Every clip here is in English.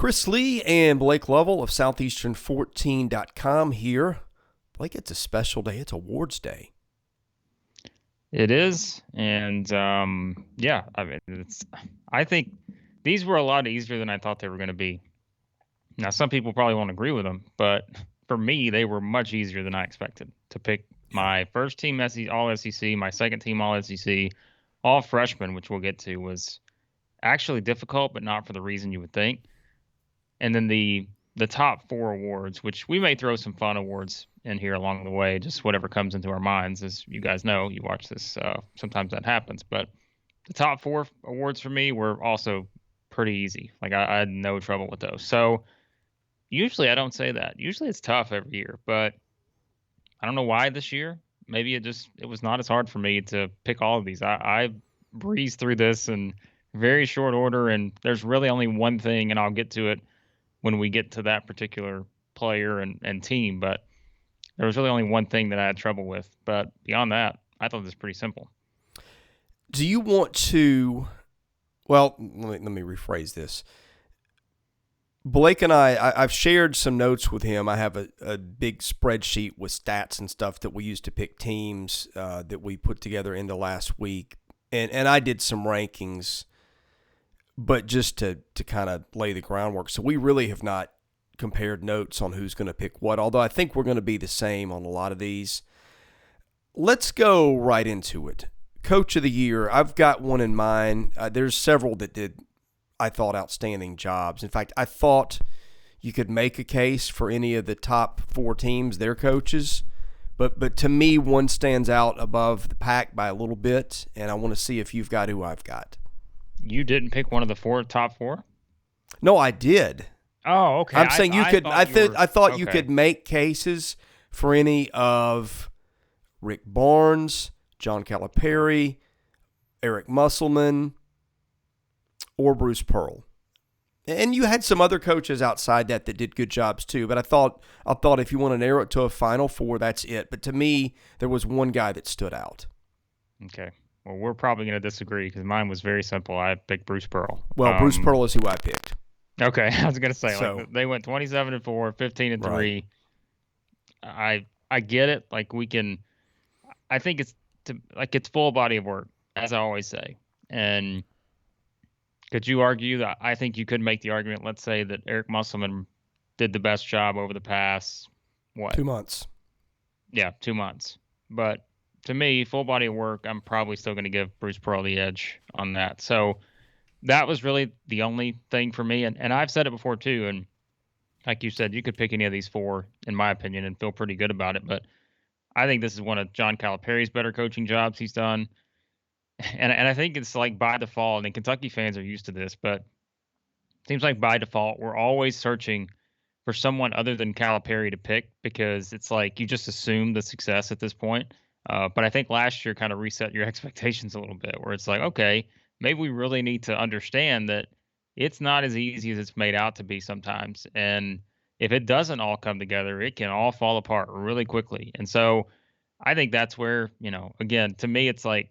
Chris Lee and Blake Lovell of Southeastern14.com here. Blake, it's a special day. It's awards day. It is, and I think these were a lot easier than I thought they were going to be. Now, some people probably won't agree with them, but for me, they were much easier than I expected. To pick my first team All SEC, my second team All SEC, all freshmen, which we'll get to, was actually difficult, but not for the reason you would think. And then the top four awards, which we may throw some fun awards in here along the way, just whatever comes into our minds. As you guys know, you watch this, sometimes that happens. But the top four awards for me were also pretty easy. Like I had no trouble with those. So usually I don't say that. Usually it's tough every year, but I don't know why this year. Maybe it was not as hard for me to pick all of these. I breezed through this in very short order, and there's really only one thing, and I'll get to it when we get to that particular player and team. But there was really only one thing that I had trouble with. But beyond that, I thought it was pretty simple. Do you want to – well, let me rephrase this. Blake and I've shared some notes with him. I have a big spreadsheet with stats and stuff that we used to pick teams that we put together in the last week. And I did some rankings, but just to kind of lay the groundwork. So we really have not compared notes on who's going to pick what, although I think we're going to be the same on a lot of these. Let's go right into it. Coach of the Year, I've got one in mind. There's several that did, I thought, outstanding jobs. In fact, I thought you could make a case for any of the top four teams, their coaches. But to me, one stands out above the pack by a little bit, and I want to see if you've got who I've got. You didn't pick one of the top four? No, I did. Oh, okay. I'm saying you could. I thought you okay. could make cases for any of Rick Barnes, John Calipari, Eric Musselman, or Bruce Pearl. And you had some other coaches outside that did good jobs too. But I thought if you want to narrow it to a Final Four, that's it. But to me, there was one guy that stood out. Okay. Well, we're probably going to disagree because mine was very simple. I picked Bruce Pearl. Well, Bruce Pearl is who I picked. Okay, I was going to say, like, they went 27-4, 15-3. Right. I get it. Like, I think it's full body of work, as I always say. And could you argue that I think you could make the argument, let's say, that Eric Musselman did the best job over the past, 2 months. Yeah, 2 months. But to me, full body of work, I'm probably still going to give Bruce Pearl the edge on that. So that was really the only thing for me. And I've said it before too. And like you said, you could pick any of these four, in my opinion, and feel pretty good about it. But I think this is one of John Calipari's better coaching jobs he's done. And I think it's like by default, and Kentucky fans are used to this, but it seems like by default, we're always searching for someone other than Calipari to pick because it's like you just assume the success at this point. But I think last year kind of reset your expectations a little bit where it's like, okay, maybe we really need to understand that it's not as easy as it's made out to be sometimes. And if it doesn't all come together, it can all fall apart really quickly. And so I think that's where, again, to me, it's like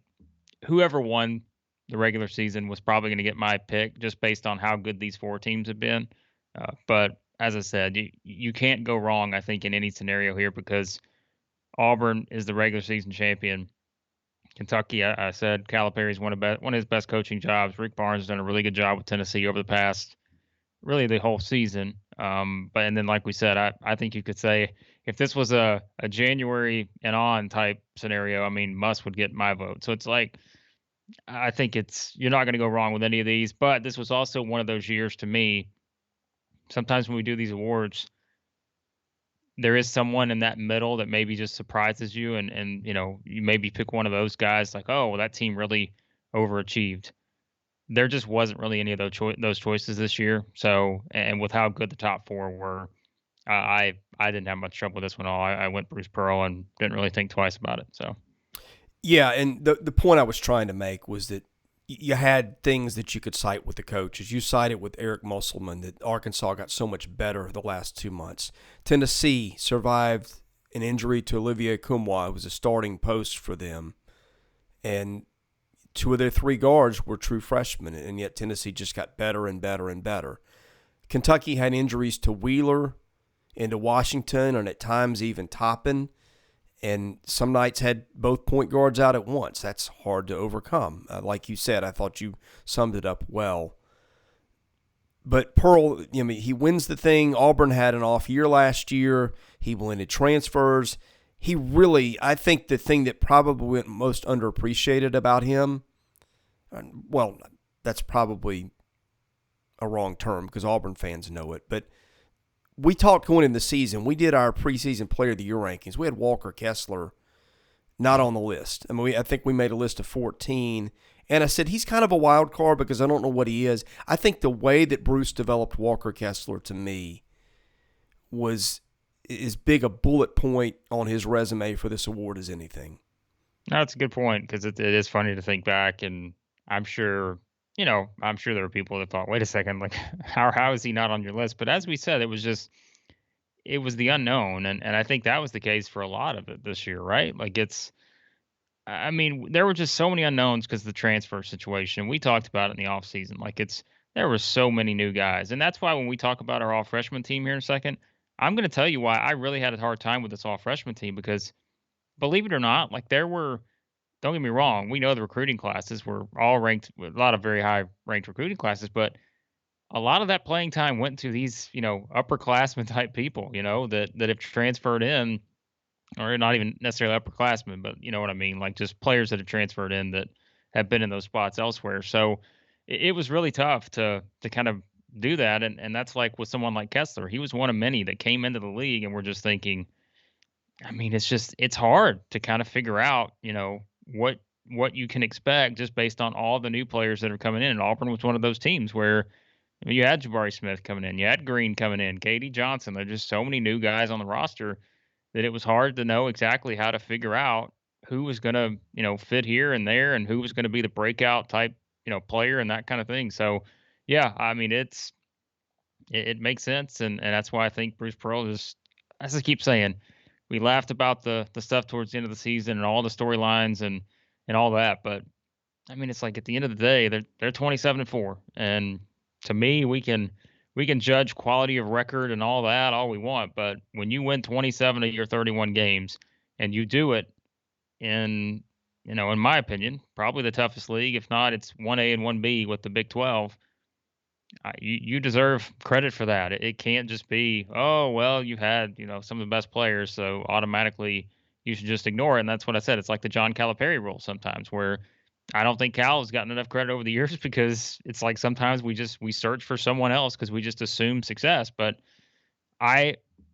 whoever won the regular season was probably going to get my pick just based on how good these four teams have been. But as I said, you can't go wrong, I think, in any scenario here because Auburn is the regular season champion. Kentucky, I said Calipari's one of his best coaching jobs. Rick Barnes has done a really good job with Tennessee over the past, really the whole season. And then, like we said, I think you could say if this was a January and on type scenario, I mean, Muss would get my vote. So it's like, I think you're not going to go wrong with any of these. But this was also one of those years to me. Sometimes when we do these awards, there is someone in that middle that maybe just surprises you and you maybe pick one of those guys like, oh, well, that team really overachieved. There just wasn't really any of those choices this year. So, and with how good the top four were, I didn't have much trouble with this one at all. I went Bruce Pearl and didn't really think twice about it. So, yeah, and the point I was trying to make was that you had things that you could cite with the coaches. You cited with Eric Musselman that Arkansas got so much better the last 2 months. Tennessee survived an injury to Olivier Kumwa, who was a starting post for them. And 2 of their 3 guards were true freshmen, and yet Tennessee just got better and better and better. Kentucky had injuries to Wheeler and to Washington, and at times even Toppin. And some nights had both point guards out at once. That's hard to overcome. Like you said, I thought you summed it up well. But Pearl, he wins the thing. Auburn had an off year last year. He landed transfers. He really, I think the thing that probably went most underappreciated about him, well, that's probably a wrong term because Auburn fans know it, but we talked going into the season. We did our preseason Player of the Year rankings. We had Walker Kessler not on the list. I think we made a list of 14. And I said, he's kind of a wild card because I don't know what he is. I think the way that Bruce developed Walker Kessler to me was as big a bullet point on his resume for this award as anything. That's a good point because it is funny to think back, and I'm sure there were people that thought, wait a second, like how is he not on your list? But as we said, it was the unknown, and I think that was the case for a lot of it this year, right? Like there were just so many unknowns because of the transfer situation. We talked about it in the offseason. Like there were so many new guys. And that's why when we talk about our all freshman team here in a second, I'm going to tell you why I really had a hard time with this all freshman team because believe it or not, like don't get me wrong, we know the recruiting classes were all ranked with a lot of very high ranked recruiting classes, but a lot of that playing time went to these, upperclassmen type people, that have transferred in, or not even necessarily upperclassmen, but you know what I mean, like just players that have transferred in that have been in those spots elsewhere. So it was really tough to kind of do that, and that's like with someone like Kessler. He was one of many that came into the league, and we're just thinking, it's hard to kind of figure out, what you can expect just based on all the new players that are coming in. And Auburn was one of those teams where you had Jabari Smith coming in, you had Green coming in, Katie Johnson. There's just so many new guys on the roster that it was hard to know exactly how to figure out who was going to, fit here and there and who was going to be the breakout type, player and that kind of thing. So, yeah, it makes sense. And that's why I think Bruce Pearl as I keep saying, we laughed about the stuff towards the end of the season and all the storylines and all that. But, it's like at the end of the day, they're 27-4. And to me, we can judge quality of record and all that all we want, but when you win 27 of your 31 games and you do it in my opinion, probably the toughest league, if not it's 1A and 1B with the Big 12, you deserve credit for that. It can't just be, oh, well, you had, some of the best players, so automatically you should just ignore it. And that's what I said. It's like the John Calipari rule sometimes where I don't think Cal has gotten enough credit over the years because it's like sometimes we search for someone else because we just assume success. But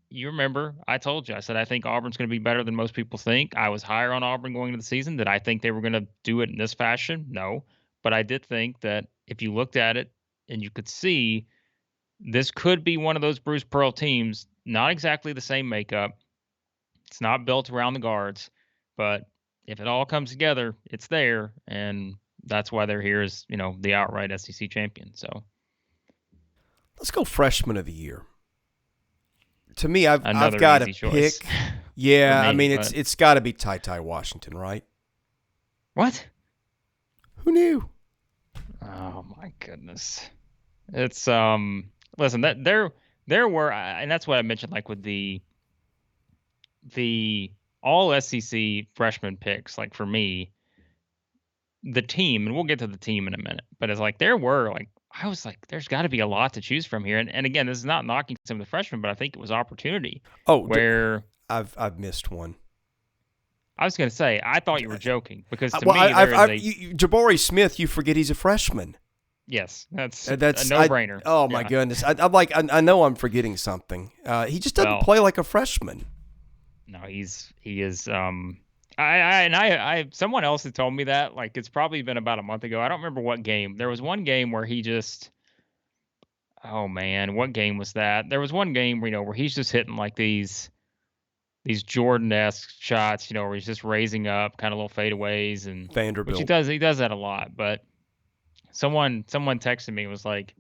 you remember, I told you, I said, I think Auburn's going to be better than most people think. I was higher on Auburn going into the season. Did I think they were going to do it in this fashion? No. But I did think that if you looked at it and you could see this could be one of those Bruce Pearl teams, not exactly the same makeup. It's not built around the guards, but if it all comes together, it's there, and that's why they're here as, the outright SEC champion. So let's go freshman of the year. To me, I've got to pick. Yeah, it's got to be Ty Washington, right? What? Who knew? Oh my goodness! It's listen, that there were, and that's what I mentioned, like with the all SEC freshman picks, like for me, the team, and we'll get to the team in a minute, but it's like there were like I was like, there's got to be a lot to choose from here. And again, this is not knocking some of the freshmen, but I think it was opportunity. Oh, where I've missed one. I was going to say, I thought you were joking because to me, Jabari Smith, you forget he's a freshman. Yes, that's a no-brainer. My goodness. I'm like, I know I'm forgetting something. He just doesn't play like a freshman. No, he is. I someone else had told me that, like, it's probably been about a month ago. I don't remember what game. There was one game where he just, oh man, what game was that? There was one game where he's just hitting like these Jordan-esque shots, where he's just raising up, kind of little fadeaways, and Vanderbilt. Which he does that a lot. But someone texted me and was like,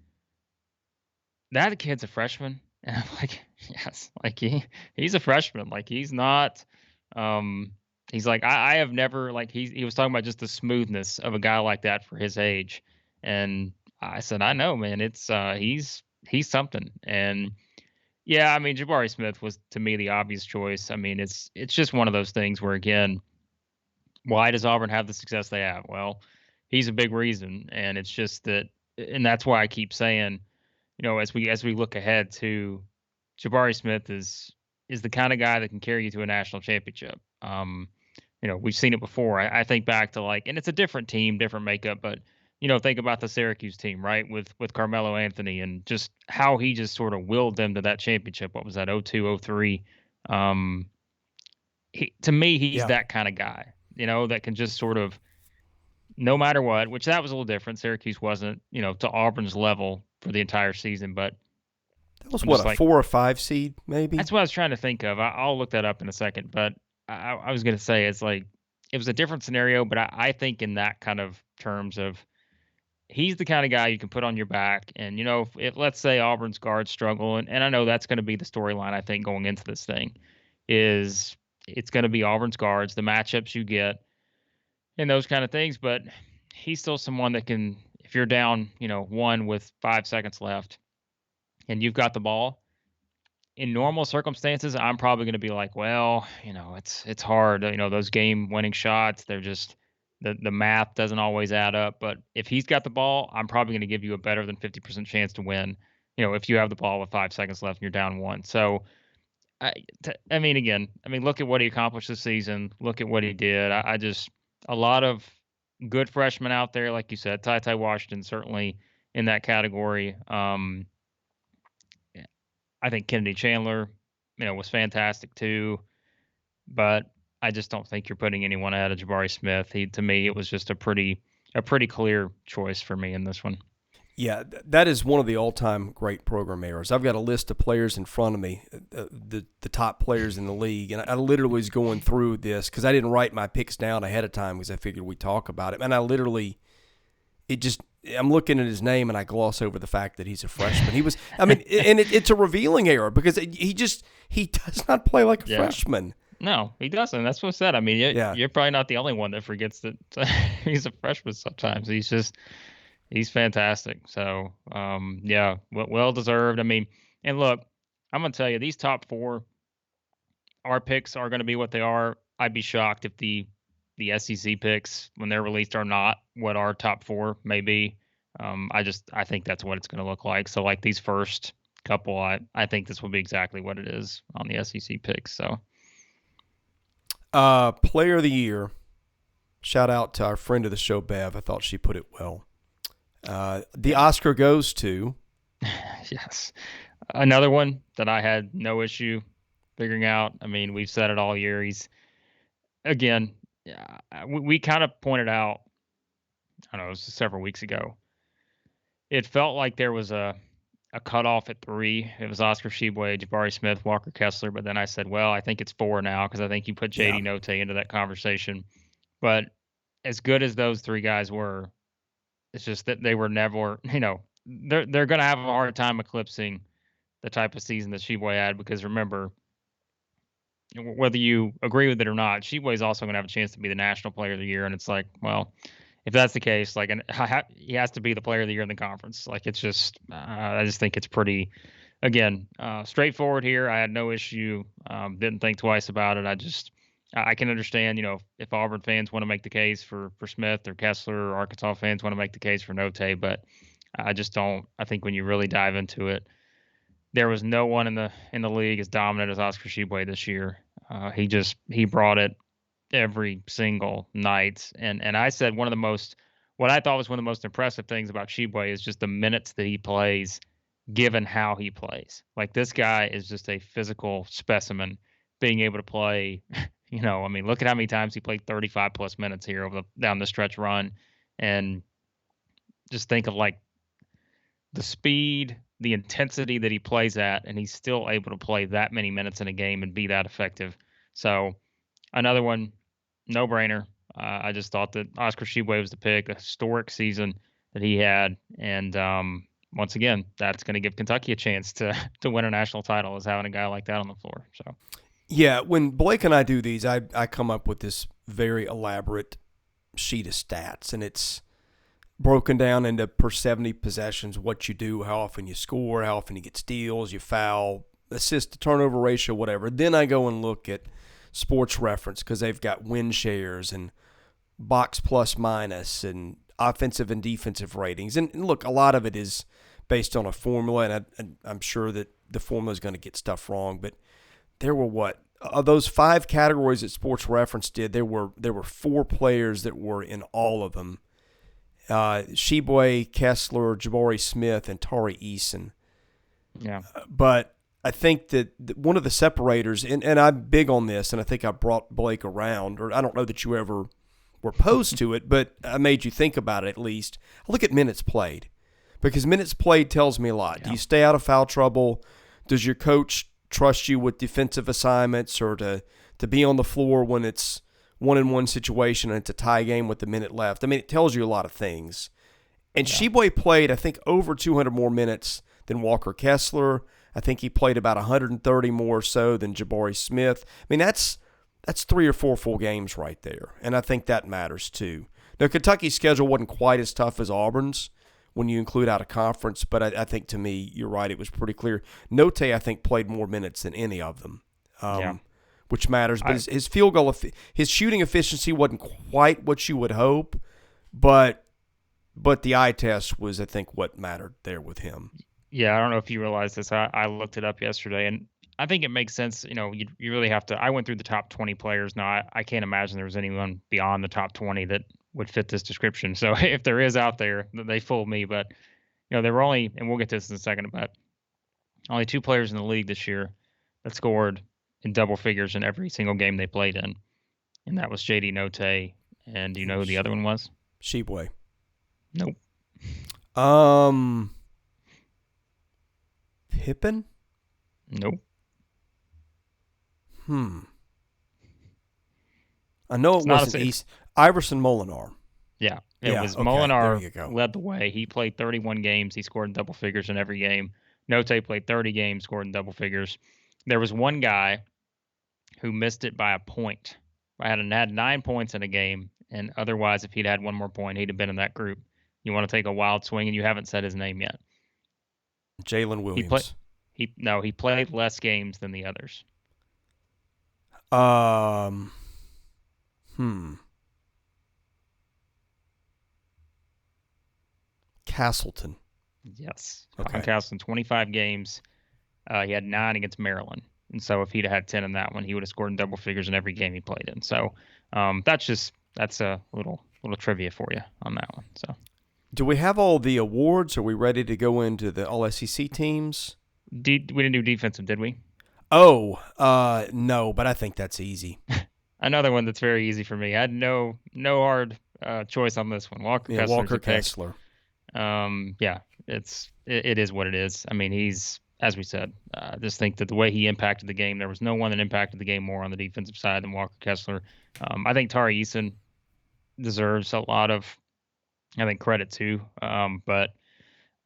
that kid's a freshman. And I'm like, yes, like he's a freshman. Like he's not, he's like, I have never, like he was talking about just the smoothness of a guy like that for his age. And I said, I know, man, it's, he's something. And yeah, I mean, Jabari Smith was to me the obvious choice. I mean, it's just one of those things where, again, why does Auburn have the success they have? Well, he's a big reason, and it's just that, and that's why I keep saying, as we look ahead to Jabari Smith is the kind of guy that can carry you to a national championship. We've seen it before. I think back to and it's a different team, different makeup, but think about the Syracuse team, right? With Carmelo Anthony and just how he just sort of willed them to that championship. What was that? 02, 03. To me, he's Yeah. that kind of guy, that can just sort of, no matter what, which that was a little different. Syracuse wasn't, to Auburn's level for the entire season, but That was I'm what, just a 4 or 5 seed, maybe? that's what I was trying to think of. I'll look that up in a second, but I was going to say it was a different scenario, but I think in that kind of terms of he's the kind of guy you can put on your back. And, if let's say Auburn's guards struggle, and I know that's going to be the storyline, I think, going into this thing, is it's going to be Auburn's guards, the matchups you get, and those kind of things. But he's still someone that can, if you're down, 1 with 5 seconds left and you've got the ball, in normal circumstances, I'm probably going to be like, well, it's hard. Those game-winning shots, they're just the math doesn't always add up. But if he's got the ball, I'm probably going to give you a better than 50% chance to win. If you have the ball with 5 seconds left and you're down 1. So, look at what he accomplished this season. Look at what he did. I just a lot of good freshmen out there, like you said. Ty Washington certainly in that category. I think Kennedy Chandler, was fantastic too, but I just don't think you're putting anyone ahead of Jabari Smith. To me, it was just a pretty clear choice for me in this one. Yeah, that is one of the all-time great program errors. I've got a list of players in front of me, the top players in the league, and I literally was going through this because I didn't write my picks down ahead of time because I figured we'd talk about it, and I'm looking at his name and I gloss over the fact that he's a freshman. It's a revealing error because he does not play like a freshman. No, he doesn't. That's what I said. I mean, you're probably not the only one that forgets that he's a freshman sometimes. He's fantastic. So, well deserved. I mean, and look, I'm going to tell you, these top 4, our picks are going to be what they are. I'd be shocked if the SEC picks, when they're released, are not what our top 4 may be. I think that's what it's going to look like. So, like these first couple, I think this will be exactly what it is on the SEC picks. So, player of the year. Shout out to our friend of the show, Bev. I thought she put it well. The Oscar goes to. Yes, another one that I had no issue figuring out. I mean, we've said it all year. He's, again, we kind of pointed out, I don't know, it was several weeks ago. It felt like there was a cutoff at 3. It was Oscar Tshiebwe, Jabari Smith, Walker Kessler. But then I said, well, I think it's 4 now because I think you put JD Notae into that conversation. But as good as those 3 guys were, it's just that they were never, they're going to have a hard time eclipsing the type of season that Tshiebwe had because remember, whether you agree with it or not, Tshiebwe is also going to have a chance to be the National Player of the Year. And it's like, well, if that's the case, he has to be the Player of the Year in the conference. It's just, I just think it's pretty, again, straightforward here. I had no issue. Didn't think twice about it. I can understand, if Auburn fans want to make the case for Smith or Kessler, or Arkansas fans want to make the case for Notae, but I just don't. I think when you really dive into it, there was no one in the league as dominant as Oscar Tshiebwe this year. He brought it every single night. And I said what I thought was one of the most impressive things about Tshiebwe is just the minutes that he plays, given how he plays. Like, this guy is just a physical specimen, being able to play. Look at how many times he played 35 plus minutes here down the stretch run, and just think of the speed, the intensity that he plays at, and he's still able to play that many minutes in a game and be that effective. So another one, no brainer. I just thought that Oscar Tshiebwe was the pick, a historic season that he had, and once again, that's going to give Kentucky a chance to win a national title, is having a guy like that on the floor. So. Yeah, when Blake and I do these, I come up with this very elaborate sheet of stats, and it's broken down into per 70 possessions, what you do, how often you score, how often you get steals, you foul, assist to turnover ratio, whatever. Then I go and look at Sports Reference because they've got win shares and box plus minus and offensive and defensive ratings. And look, a lot of it is based on a formula, and I'm sure that the formula is going to get stuff wrong, but there were what? Of those 5 categories that Sports Reference did, there were 4 players that were in all of them. Tshiebwe, Kessler, Jabari Smith, and Tari Eason. Yeah. But I think that one of the separators, and I'm big on this, and I think I brought Blake around, or I don't know that you ever were opposed to it, but I made you think about it at least. I look at minutes played, because minutes played tells me a lot. Yeah. Do you stay out of foul trouble? Does your coach trust you with defensive assignments, or to be on the floor when it's 1-on-1 situation and it's a tie game with a minute left? I mean, it tells you a lot of things. And Tshiebwe played, I think, over 200 more minutes than Walker Kessler. I think he played about 130 more so than Jabari Smith. I mean, that's 3 or 4 full games right there, and I think that matters too. Now, Kentucky's schedule wasn't quite as tough as Auburn's when you include out of conference, but I think to me, you're right, it was pretty clear. Notae, I think, played more minutes than any of them. Which matters. But his field goal, his shooting efficiency wasn't quite what you would hope, but the eye test was, I think, what mattered there with him. Yeah, I don't know if you realize this. I looked it up yesterday, and I think it makes sense. You really have to. I went through the top 20 players. Now, I can't imagine there was anyone beyond the top 20 that would fit this description. So if there is out there, they fooled me. But there were only, and we'll get to this in a second, but only 2 players in the league this year that scored in double figures in every single game they played in, and that was J.D. Notae. And do you know who the other one was? Tshiebwe. Nope. Pippen? Nope. I know it wasn't East. Iverson Molinar. Yeah, it was okay. Molinar led the way. He played 31 games. He scored in double figures in every game. Notae played 30 games, scored in double figures. There was one guy who missed it by a point. I had 9 points in a game, and otherwise, if he'd had one more point, he'd have been in that group. You want to take a wild swing, and you haven't said his name yet. Jaylin Williams. He played less games than the others. Castleton. Yes. Okay. Castleton, 25 games. He had 9 against Maryland. And so if he'd had 10 in that one, he would have scored in double figures in every game he played in. So that's a little trivia for you on that one. So, do we have all the awards? Are we ready to go into the All-SEC teams? We didn't do defensive, did we? Oh, no, but I think that's easy. Another one that's very easy for me. I had no hard choice on this one. Walker Kessler. It is what it is. I mean, he's, as we said, I just think that the way he impacted the game, there was no one that impacted the game more on the defensive side than Walker Kessler. I think Tari Eason deserves a lot of, credit too. But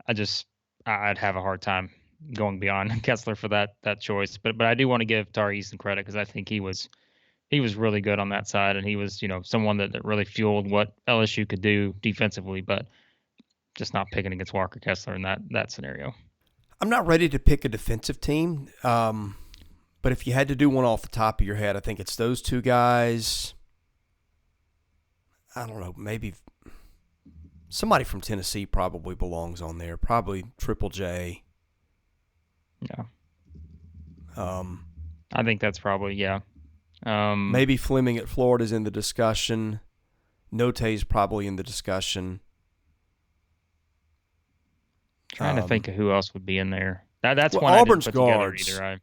I'd have a hard time going beyond Kessler for that choice. But I do want to give Tari Eason credit because I think he was really good on that side, and he was someone that really fueled what LSU could do defensively, but just not picking against Walker Kessler in that scenario. I'm not ready to pick a defensive team, but if you had to do one off the top of your head, I think it's those 2 guys. I don't know, maybe somebody from Tennessee probably belongs on there. Probably Triple J. Yeah. I think that's probably, yeah. Maybe Fleming at Florida's in the discussion. Notae's probably in the discussion. Trying to think of who else would be in there. That's one Auburn's I didn't put guards. Together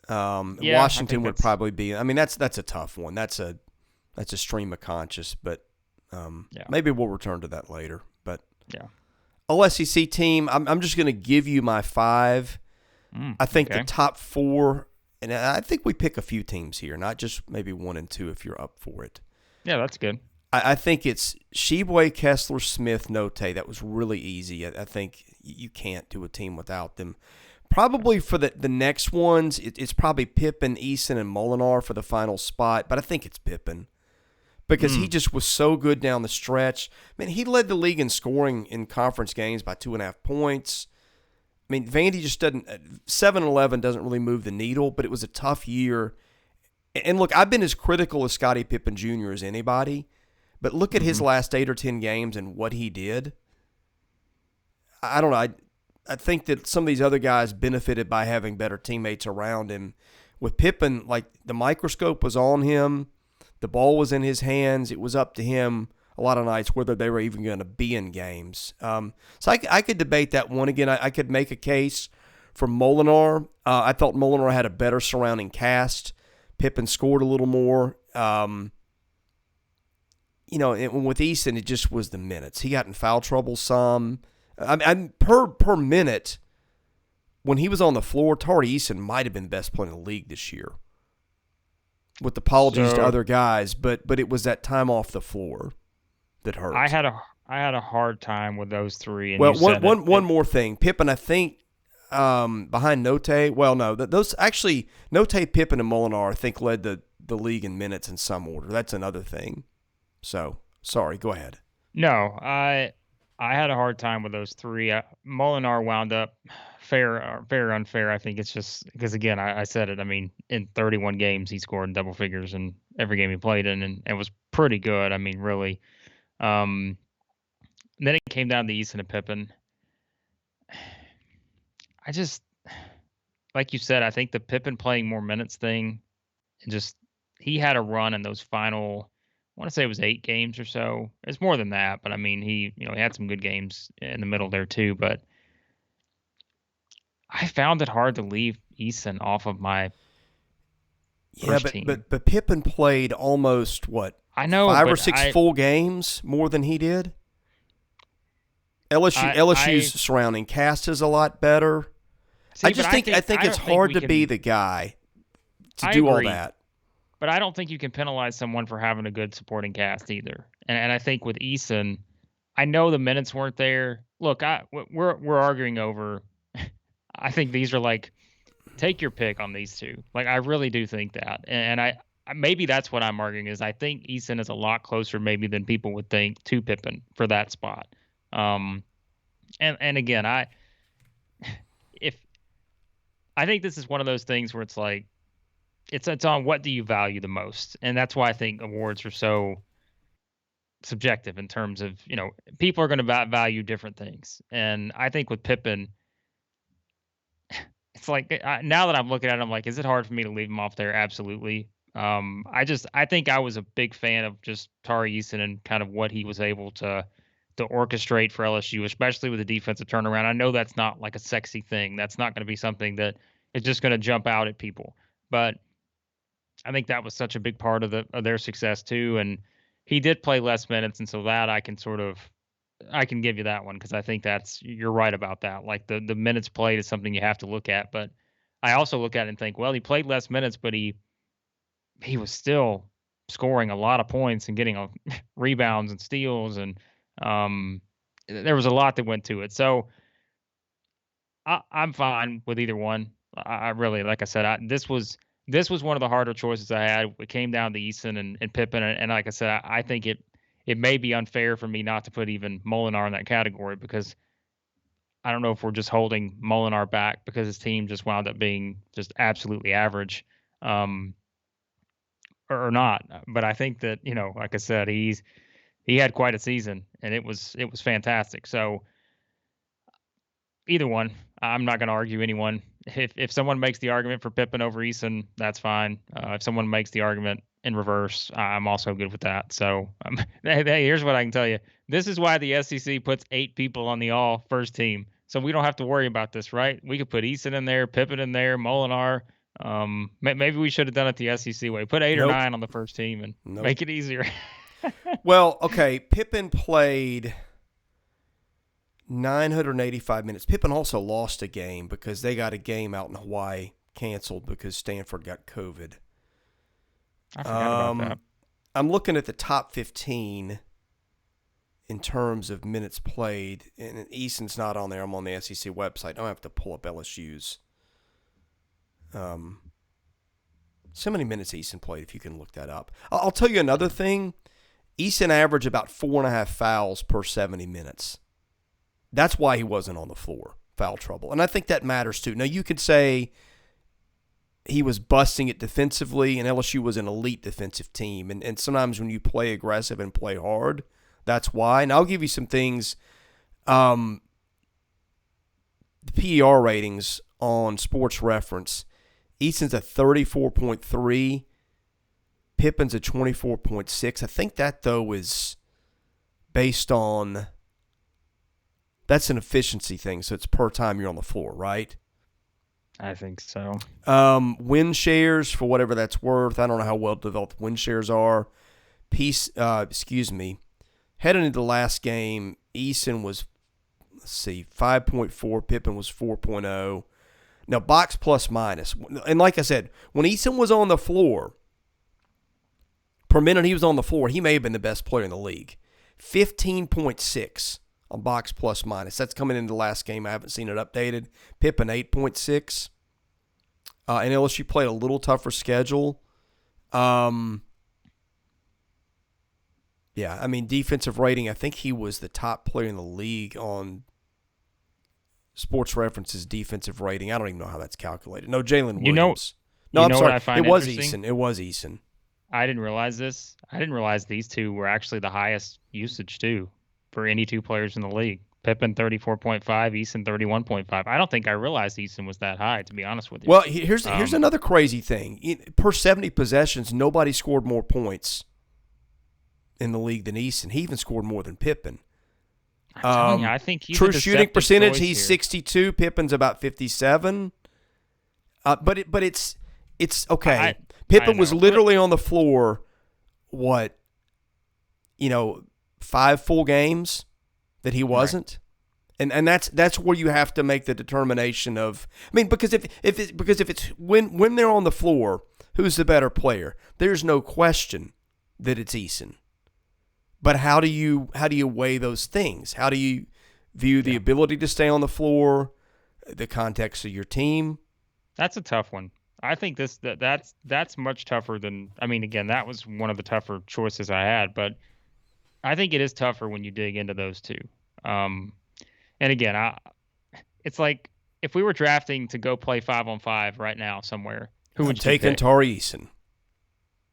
either. Washington would probably be. I mean, that's a tough one. That's a stream of conscious, but maybe we'll return to that later. But All-SEC team, I'm just going to give you my 5. I think the top 4, and I think we pick a few teams here, not just maybe 1 and 2 if you're up for it. Yeah, that's good. I think it's Tshiebwe, Kessler, Smith, Notae. That was really easy. I think you can't do a team without them. Probably for the next ones, it's probably Pippen, Eason, and Molinar for the final spot, but I think it's Pippen. because he just was so good down the stretch. I mean, he led the league in scoring in conference games by 2.5 points. I mean, Vandy just doesn't – 7-11 doesn't really move the needle, but it was a tough year. And, look, I've been as critical of Scotty Pippen Jr. as anybody, but look at his last 8 or 10 games and what he did. I don't know. I think that some of these other guys benefited by having better teammates around him. With Pippen, like, the microscope was on him. The ball was in his hands. It was up to him a lot of nights whether they were even going to be in games. So I could debate that one. Again, I could make a case for Molinar. I thought Molinar had a better surrounding cast. Pippen scored a little more. And with Eason, it just was the minutes. He got in foul trouble some. Per minute, when he was on the floor, Tari Eason might have been the best player in the league this year. With apologies to other guys, but it was that time off the floor that hurt. I had a hard time with those three. And well, one more thing, Pippen, I think behind Notae. Well, no, those actually Notae, Pippen, and Molinar I think led the league in minutes in some order. That's another thing. So sorry, go ahead. No, I had a hard time with those three. Molinar wound up fair or unfair. I think it's just because, again, I said it. I mean, in 31 games, he scored in double figures in every game he played in, and it was pretty good. I mean, really. Then it came down to Eason and Pippen. I just, like you said, I think the Pippen playing more minutes thing, he had a run in those final, I want to say it was 8 games or so. It's more than that, but I mean, he had some good games in the middle there too. But I found it hard to leave Eason off of my first team. But Pippen played almost what? I know 5 or 6 full games more than he did. LSU's surrounding cast is a lot better. I think it's hard to be the guy to do all that. But I don't think you can penalize someone for having a good supporting cast either. And I think with Eason, I know the minutes weren't there. Look, we're arguing over. I think these are like, take your pick on these two. Like, I really do think that. And I maybe that's what I'm arguing is I think Eason is a lot closer maybe than people would think to Pippen for that spot. And again, I think this is one of those things where it's like, it's on what do you value the most. And that's why I think awards are so subjective in terms of, people are going to value different things. And I think with Pippen, it's like, now that I'm looking at it, I'm like, is it hard for me to leave him off there? Absolutely. I think I was a big fan of just Tari Eason and kind of what he was able to orchestrate for LSU, especially with the defensive turnaround. I know that's not like a sexy thing. That's not going to be something that is just going to jump out at people. But I think that was such a big part of their success too. And he did play less minutes, and so that I can give you that one because I think you're right about that. Like the minutes played is something you have to look at. But I also look at it and think, well, he played less minutes, but he was still scoring a lot of points and getting rebounds and steals, and there was a lot that went to it. So I'm fine with either one. I really, like I said, this was one of the harder choices I had. It came down to Eason and Pippen, and like I said, I think it may be unfair for me not to put even Molinar in that category because I don't know if we're just holding Molinar back because his team just wound up being just absolutely average. Or not, but I think that like I said, he had quite a season, and it was fantastic. So either one, I'm not going to argue anyone. If someone makes the argument for Pippen over Eason, that's fine. If someone makes the argument in reverse, I'm also good with that. So hey, here's what I can tell you: this is why the SEC puts 8 people on the all first team, so we don't have to worry about this, right? We could put Eason in there, Pippen in there, Molinar. Maybe we should have done it the SEC way. Put 8 or 9 on the first team and make it easier. Well, okay, Pippen played 985 minutes. Pippen also lost a game because they got a game out in Hawaii canceled because Stanford got COVID. I forgot about that. I'm looking at the top 15 in terms of minutes played, and Eason's not on there. I'm on the SEC website. I don't have to pull up LSU's. So many minutes Eason played, if you can look that up. I'll tell you another thing. Eason averaged about 4.5 fouls per 70 minutes. That's why he wasn't on the floor, foul trouble. And I think that matters too. Now, you could say he was busting it defensively, and LSU was an elite defensive team. And sometimes when you play aggressive and play hard, that's why. And I'll give you some things. The PER ratings on Sports Reference, Eason's a 34.3. Pippen's a 24.6. I think that, though, is based on – that's an efficiency thing, so it's per time you're on the floor, right? I think so. Win shares, for whatever that's worth. I don't know how well developed win shares are. Heading into the last game, Eason was, 5.4. Pippen was 4.0. Now, box plus minus. And like I said, when Eason was on the floor, per minute he was on the floor, he may have been the best player in the league. 15.6 on box plus minus. That's coming into the last game. I haven't seen it updated. Pippen, 8.6. And LSU played a little tougher schedule. Yeah, I mean, defensive rating, I think he was the top player in the league on Sports Reference's defensive rating. I don't even know how that's calculated. No, Jaylin Williams. I'm sorry. It was Eason. It was Eason. I didn't realize this. I didn't realize these two were actually the highest usage, too, for any two players in the league. Pippen, 34.5, Eason, 31.5. I don't think I realized Eason was that high, to be honest with you. Well, here's another crazy thing. Per 70 possessions, nobody scored more points in the league than Eason. He even scored more than Pippen. I'm telling you, I think he's true a shooting percentage. He's here. 62. Pippen's about 57. But it's okay. Pippen was literally on the floor. 5 full games that he wasn't, right. and that's where you have to make the determination of. I mean, because if it's when they're on the floor, who's the better player? There's no question that it's Eason. But how do you weigh those things? How do you view the ability to stay on the floor, the context of your team? That's a tough one. I think that's much tougher than. I mean, again, that was one of the tougher choices I had, but I think it is tougher when you dig into those two. And again, it's like if we were drafting to go play 5-on-5 right now somewhere, who would you take? Taking Tari Eason.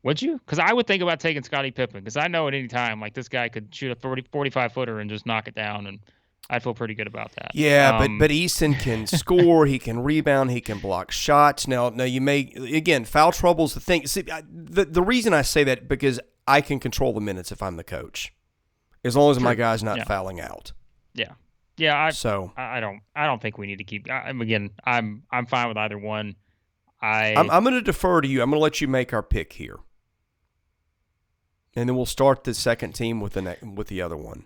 Would you? Because I would think about taking Scotty Pippen because I know at any time like this guy could shoot a 45-footer and just knock it down, and I feel pretty good about that. Yeah, but Eason can score, he can rebound, he can block shots. Now you may again foul trouble's the thing. See, the reason I say that because I can control the minutes if I'm the coach, as long as my guy's not fouling out. Yeah. I don't think we need to keep. I'm fine with either one. I'm going to defer to you. I'm going to let you make our pick here. And then we'll start the second team with the other one.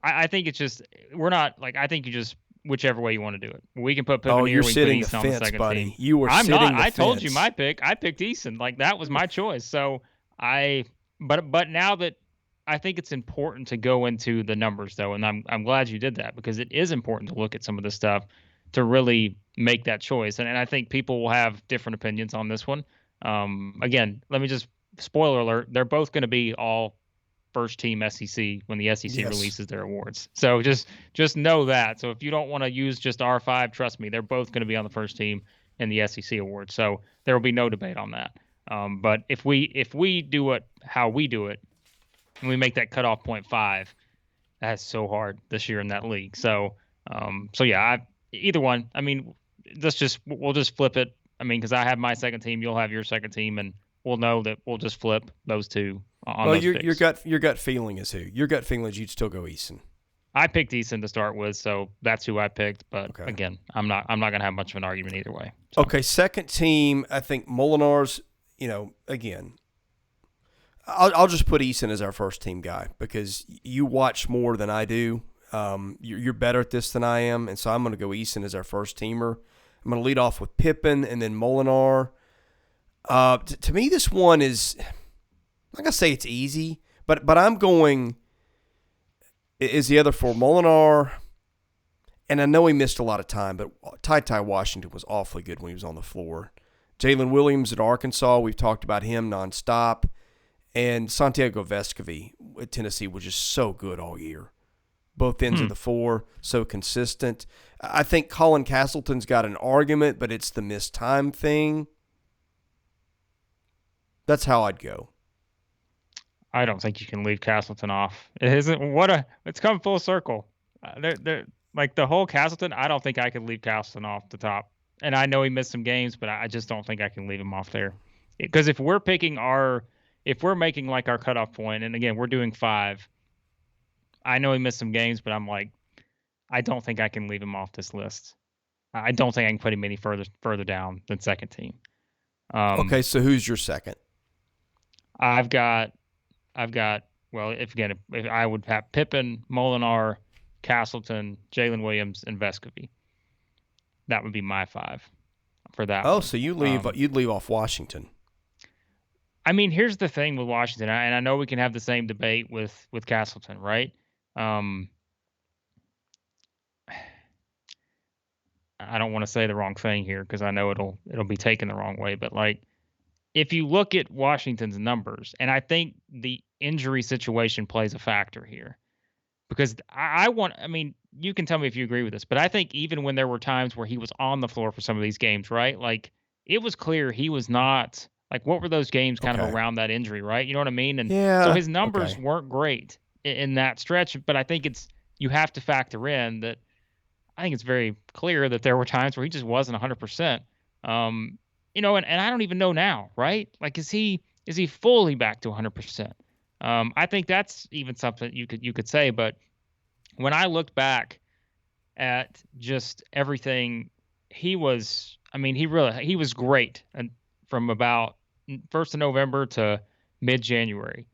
I think it's just we're not like I think you just whichever way you want to do it. We can put Pippen here. You're we sitting can put Eason the on fence, the second buddy. team. You were sitting I'm not. the I told fence. you my pick. I picked Eason. Like that was my choice. So but now that I think it's important to go into the numbers though, and I'm glad you did that because it is important to look at some of this stuff to really make that choice. And I think people will have different opinions on this one. Again, let me just spoiler alert: they're both going to be all first team SEC when the SEC releases their awards. So just know that. So if you don't want to use just R5, trust me, they're both going to be on the first team in the SEC awards. So there will be no debate on that. But if we do it how we do it, and we make that cutoff 0.5, that's so hard this year in that league. So either one. I mean, we'll just flip it. I mean, because I have my second team, you'll have your second team, and we'll know that we'll just flip those two. Your gut feeling is who? Your gut feeling is you'd still go Eason. I picked Eason to start with, so that's who I picked. But again, I'm not going to have much of an argument either way. So. Okay, second team. I think Molinar's. Again, I'll just put Eason as our first team guy because you watch more than I do. You're better at this than I am, and so I'm going to go Eason as our first teamer. I'm going to lead off with Pippen and then Molinar. To me, this one is. I'm not going to say it's easy, but I'm going is the other for Molinar, and I know he missed a lot of time, but Ty Washington was awfully good when he was on the floor. Jaylin Williams at Arkansas, we've talked about him nonstop, And Santiago Vescovi at Tennessee was just so good all year. Both ends of the floor, so consistent. I think Colin Castleton's got an argument, but it's the missed time thing. That's how I'd go. I don't think you can leave Castleton off. It's come full circle. Like the whole Castleton, I don't think I could leave Castleton off the top. And I know he missed some games, but I just don't think I can leave him off there. Because if we're making like our cutoff point, and again, we're doing 5, I know he missed some games, but I'm like, I don't think I can leave him off this list. I don't think I can put him any further down than second team. Okay, so who's your second? I've got. Well, if I would have Pippen, Molinar, Castleton, Jaylin Williams, and Vescovi. That would be my 5 for that. Oh, so you'd leave off Washington. I mean, here's the thing with Washington, and I know we can have the same debate with Castleton, right? I don't want to say the wrong thing here because I know it'll be taken the wrong way, but like if you look at Washington's numbers, and I think the injury situation plays a factor here because I mean, you can tell me if you agree with this, but I think even when there were times where he was on the floor for some of these games, right? Like it was clear he was not like, what were those games kind of around that injury, right? You know what I mean? And so his numbers weren't great in that stretch, but I think you have to factor in that. I think it's very clear that there were times where he just wasn't 100%. And I don't even know now, right? Like, is he fully back to 100%? I think that's even something you could say. But when I looked back at just everything, he was great, and from about 1st of November to mid-January.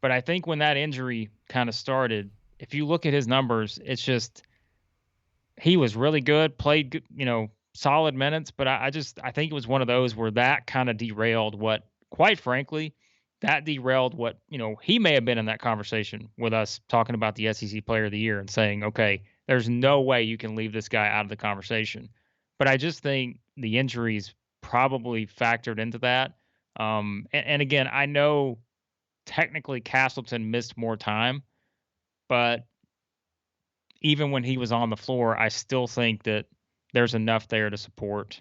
But I think when that injury kind of started, if you look at his numbers, it's just he was really good, played, solid minutes. But I think it was one of those where that kind of derailed what, quite frankly, he may have been in that conversation with us talking about the SEC Player of the Year and saying, okay, there's no way you can leave this guy out of the conversation. But I just think the injuries probably factored into that. And again, I know technically Castleton missed more time, but even when he was on the floor, I still think that there's enough there to support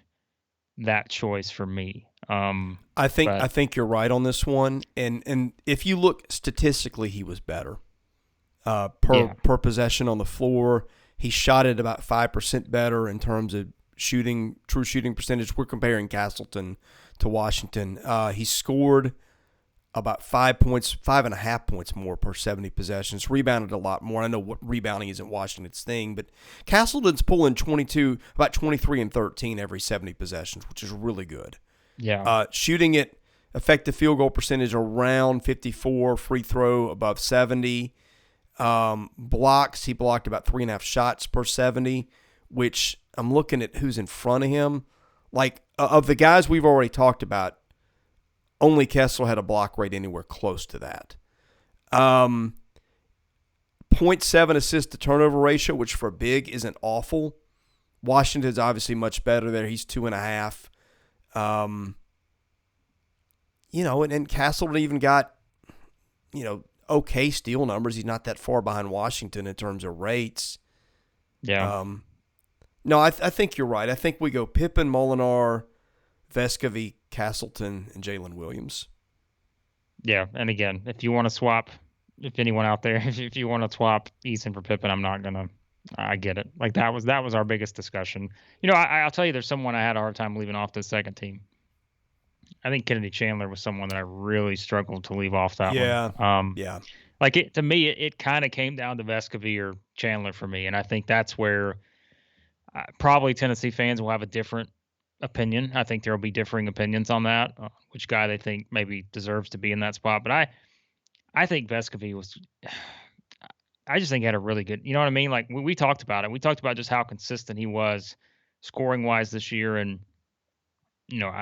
that choice for me. I think you're right on this one, and if you look statistically, he was better per possession on the floor. He shot it about 5% better in terms of true shooting percentage. We're comparing Castleton to Washington. He scored about 5.5 points more per 70 possessions, rebounded a lot more. I know what rebounding isn't Washington's thing, but Castleton's pulling about 23 and 13 every 70 possessions, which is really good. Yeah. Shooting it, effective field goal percentage around 54, free throw above 70. Blocks, he blocked about 3.5 shots per 70, which I'm looking at who's in front of him. Like, of the guys we've already talked about, only Kessler had a block rate anywhere close to that. 0.7 assist to turnover ratio, which for big isn't awful. Washington's obviously much better there. He's 2.5. And Castleton even got, okay steal numbers. He's not that far behind Washington in terms of rates. Yeah. No, I think you're right. I think we go Pippen, Molinar, Vescovi, Castleton, and Jaylin Williams. Yeah, and again, if you want to swap, if anyone out there, if you want to swap Eason for Pippen, I'm not gonna. I get it. Like that was our biggest discussion. I'll tell you, there's someone I had a hard time leaving off the second team. I think Kennedy Chandler was someone that I really struggled to leave off that one. Yeah. Like to me, it kind of came down to Vescovi or Chandler for me, and I think that's where probably Tennessee fans will have a different opinion. I think there will be differing opinions on that, which guy they think maybe deserves to be in that spot. But I think Vescovi was. I just think he had a really good. You know what I mean? Like we talked about it. We talked about just how consistent he was, scoring wise this year, and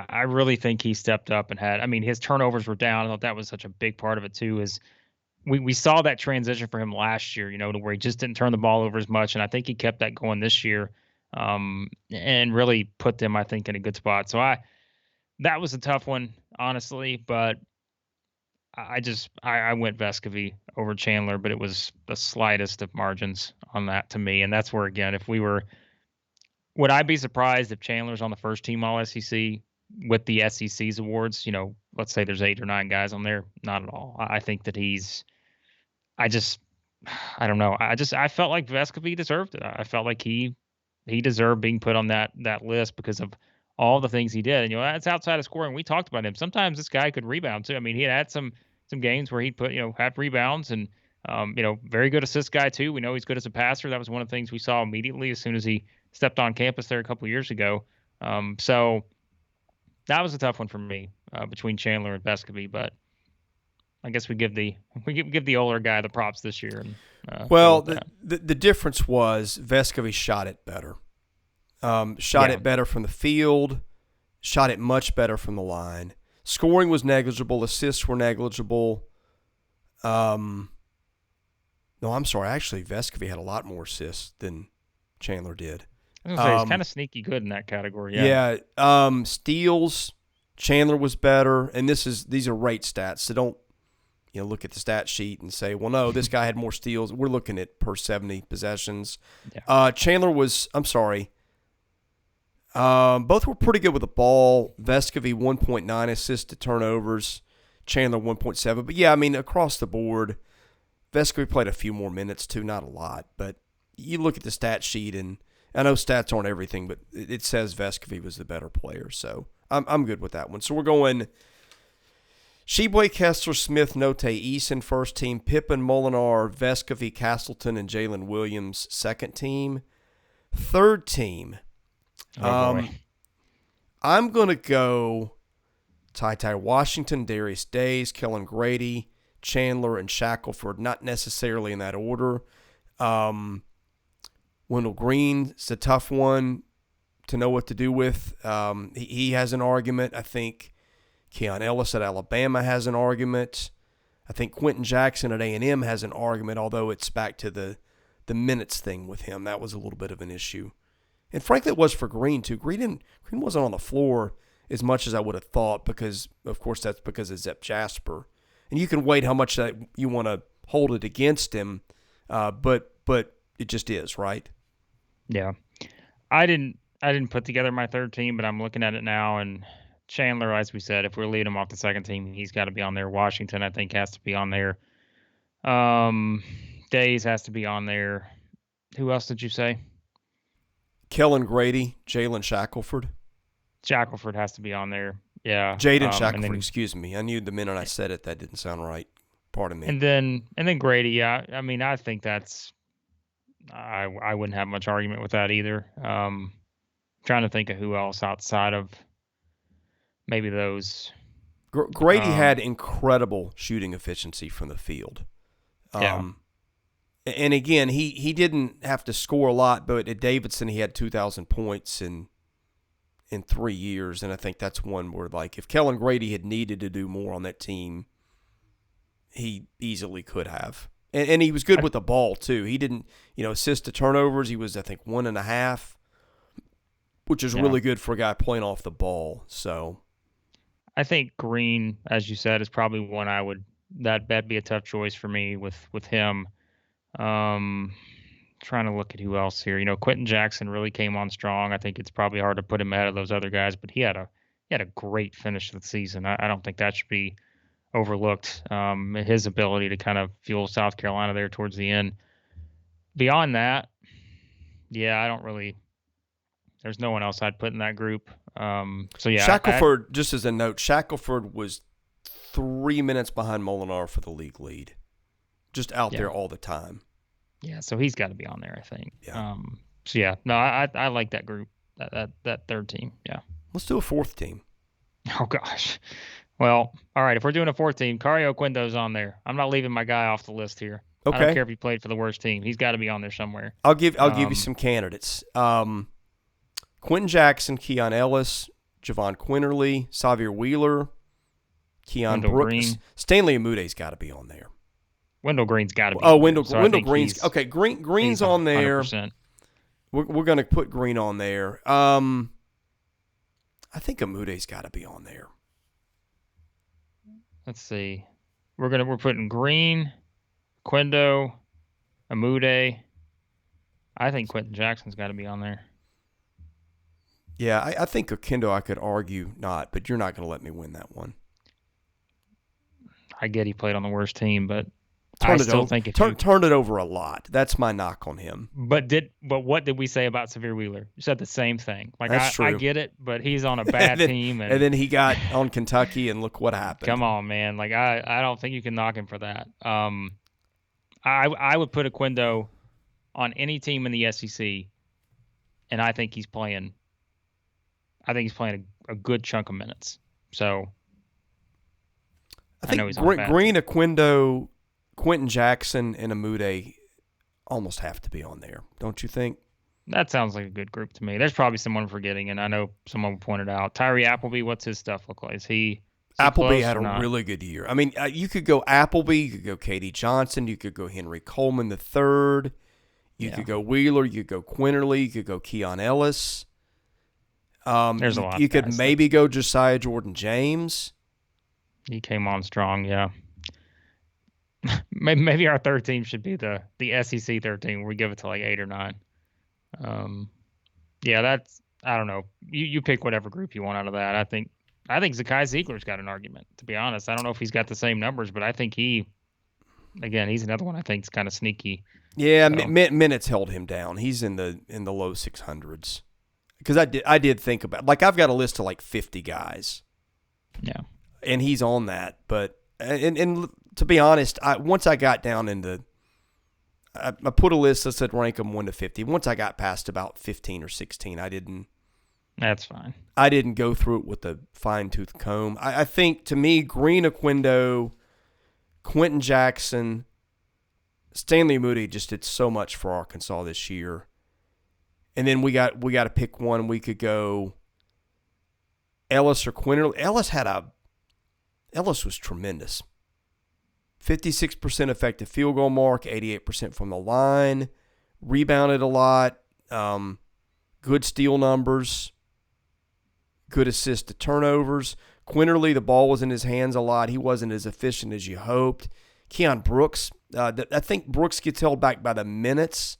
I really think he stepped up and had. I mean, his turnovers were down. I thought that was such a big part of it too. Is we saw that transition for him last year. To where he just didn't turn the ball over as much, and I think he kept that going this year. And really put them, I think, in a good spot. So that was a tough one, honestly, but I went Vescovy over Chandler, but it was the slightest of margins on that to me. And that's where, again, would I be surprised if Chandler's on the first team All SEC with the SEC's awards? Let's say there's 8 or 9 guys on there. Not at all. I think that I don't know. I felt like Vescovy deserved it. I felt like he deserved being put on that list because of all the things he did. And that's outside of scoring. We talked about him. Sometimes this guy could rebound too. I mean, he had some games where he'd had rebounds and very good assist guy too. We know he's good as a passer. That was one of the things we saw immediately as soon as he stepped on campus there a couple of years ago. So that was a tough one for me between Chandler and Vescovy, but I guess we give the older guy the props this year. And the difference was Vescovy shot it better. It better from the field, shot it much better from the line. Scoring was negligible. Assists were negligible. No, I'm sorry. Actually, Vescovy had a lot more assists than Chandler did. I was gonna say he's kind of sneaky good in that category. Yeah. Steals, Chandler was better, and these are rate stats, so don't look at the stat sheet and say, well, no, this guy had more steals. We're looking at per 70 possessions. Yeah. Chandler was, I'm sorry, both were pretty good with the ball. Vescovy 1.9 assists to turnovers, Chandler 1.7. But yeah, I mean, across the board, Vescovy played a few more minutes too, not a lot. But you look at the stat sheet, and I know stats aren't everything, but it says Vescovy was the better player. So I'm good with that one. So we're going Tshiebwe, Kessler, Smith, Notae, Eason, first team. Pippen, Molinar, Vescovy, Castleton, and Jaylin Williams, second team. Third team. I'm going to go Ty Washington, Darius Days, Kellen Grady, Chandler, and Shackelford. Not necessarily in that order. Wendell Green is a tough one to know what to do with. He has an argument. I think Keon Ellis at Alabama has an argument. I think Quentin Jackson at A&M has an argument, although it's back to the minutes thing with him. That was a little bit of an issue. And frankly, it was for Green, too. Green wasn't on the floor as much as I would have thought because, of course, that's because of Zep Jasper. And you can weigh how much that you want to hold it against him, but it just is, right? Yeah. I didn't put together my third team, but I'm looking at it now, and Chandler, as we said, if we're leading him off the second team, he's got to be on there. Washington, I think, has to be on there. Days has to be on there. Who else did you say? Kellen Grady, Jalen Shackelford. Shackelford has to be on there. Yeah. Jaden Shackelford, excuse me. I knew the minute I said it that didn't sound right. Pardon me. And then Grady, yeah. I mean, I think that's I wouldn't have much argument with that either. Trying to think of who else outside of maybe those. Grady had incredible shooting efficiency from the field. And again, he didn't have to score a lot, but at Davidson he had 2,000 points in 3 years, and I think that's one where, like, if Kellen Grady had needed to do more on that team, he easily could have. And he was good with the ball too. He didn't, assist to turnovers. He was, I think, 1.5, which is really good for a guy playing off the ball. So, I think Green, as you said, is probably one that'd be a tough choice for me with him. Trying to look at who else here. Quentin Jackson really came on strong. I think it's probably hard to put him ahead of those other guys, but he had a great finish to the season. I don't think that should be overlooked. His ability to kind of fuel South Carolina there towards the end. Beyond that, I don't really. There's no one else I'd put in that group. Shackelford, just as a note, Shackelford was 3 minutes behind Molinar for the league lead. Just out there all the time. Yeah, so he's got to be on there, I think. Yeah. I like that group, that third team. Yeah. Let's do a fourth team. Oh gosh. Well, all right. If we're doing a fourth team, Cario Quindo's on there. I'm not leaving my guy off the list here. Okay. I don't care if he played for the worst team. He's got to be on there somewhere. I'll give you some candidates. Quentin Jackson, Keon Ellis, Javon Quinterly, Xavier Wheeler, Keon Brooks, Green. Stanley Amude's got to be on there. Wendell Green's got to be. Oh, Wendell Green's okay. Green's on there. 100%. We're going to put Green on there. I think Amude's got to be on there. Let's see. we're putting Green, Quindo, Amude. I think Quentin Jackson's got to be on there. Yeah, I think Okendo I could argue not, but you're not going to let me win that one. I get he played on the worst team, but I still think if turned it over a lot. That's my knock on him. But what did we say about Severe Wheeler? You said the same thing. Like That's true. I get it, but he's on a bad team, and then he got on Kentucky, and look what happened. Come on, man! Like I don't think you can knock him for that. I would put Okendo on any team in the SEC, and I think he's playing. I think he's playing a good chunk of minutes. So I think Green, Okendo, Quentin Jackson, and Amude almost have to be on there, don't you think? That sounds like a good group to me. There's probably someone forgetting, and I know someone pointed out. Tari Appleby, what's his stuff look like? Is he Appleby had a really good year. I mean, you could go Appleby, you could go K.D. Johnson, you could go Henry Coleman III, you could go Wheeler, you could go Quinterly, you could go Keon Ellis. There's a lot. You could maybe go Josiah Jordan-James. He came on strong, yeah. Maybe our third team should be the SEC third team where we give it to like 8 or 9. Yeah, that's, I don't know. You pick whatever group you want out of that. I think Zakai Ziegler's got an argument, to be honest. I don't know if he's got the same numbers, but I think he's another one I think is kind of sneaky. Yeah, so. Minutes held him down. He's in the low 600s. Because I did think about, like, I've got a list of like 50 guys. Yeah. And he's on that, but and to be honest, once I got down into, I put a list that said rank them 1 to 50. Once I got past about 15 or 16, I didn't. That's fine. I didn't go through it with a fine-tooth comb. I think, to me, Green, Okendo, Quentin Jackson, Stanley Moody just did so much for Arkansas this year. And then we got to pick one. We could go Ellis or Quinterly. Ellis was tremendous. 56% effective field goal mark, 88% from the line, rebounded a lot, good steal numbers, good assist to turnovers. Quinterly, the ball was in his hands a lot. He wasn't as efficient as you hoped. Keon Brooks, I think Brooks gets held back by the minutes,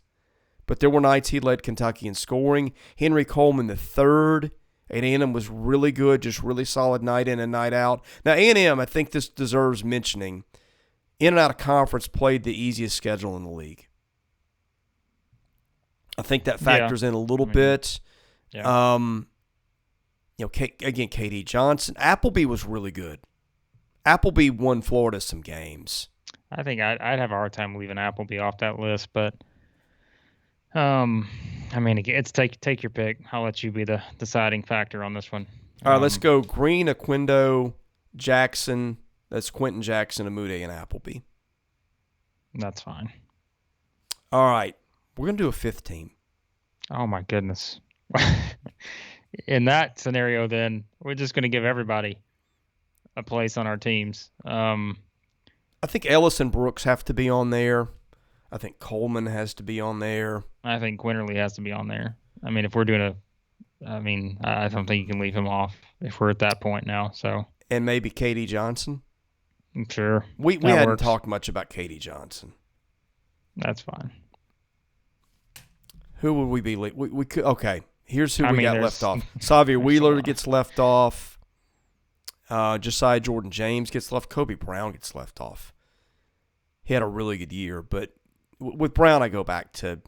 but there were nights he led Kentucky in scoring. Henry Coleman III at A&M was really good, just really solid night in and night out. Now, A&M, I think this deserves mentioning, in and out of conference played the easiest schedule in the league. I think that factors in a little bit. Yeah. Again, K.D. Johnson. Appleby was really good. Appleby won Florida some games. I think I'd have a hard time leaving Appleby off that list, but it's take your pick. I'll let you be the deciding factor on this one. All right, let's go Green, Okendo, Jackson. That's Quentin Jackson, Amude, and Appleby. That's fine. All right, we're going to do a 5th team. Oh, my goodness. In that scenario, then, we're just going to give everybody a place on our teams. I think Ellis and Brooks have to be on there. I think Coleman has to be on there. I think Quinterly has to be on there. I mean, if we're doing I don't think you can leave him off if we're at that point now. So. And maybe K.D. Johnson. Sure. We hadn't talked much about K.D. Johnson. That's fine. Who would we be? We could. Okay, here's who we got left off. Xavier Wheeler gets left off. Josiah Jordan-James gets left. Kobe Brown gets left off. He had a really good year, but with Brown, I go back to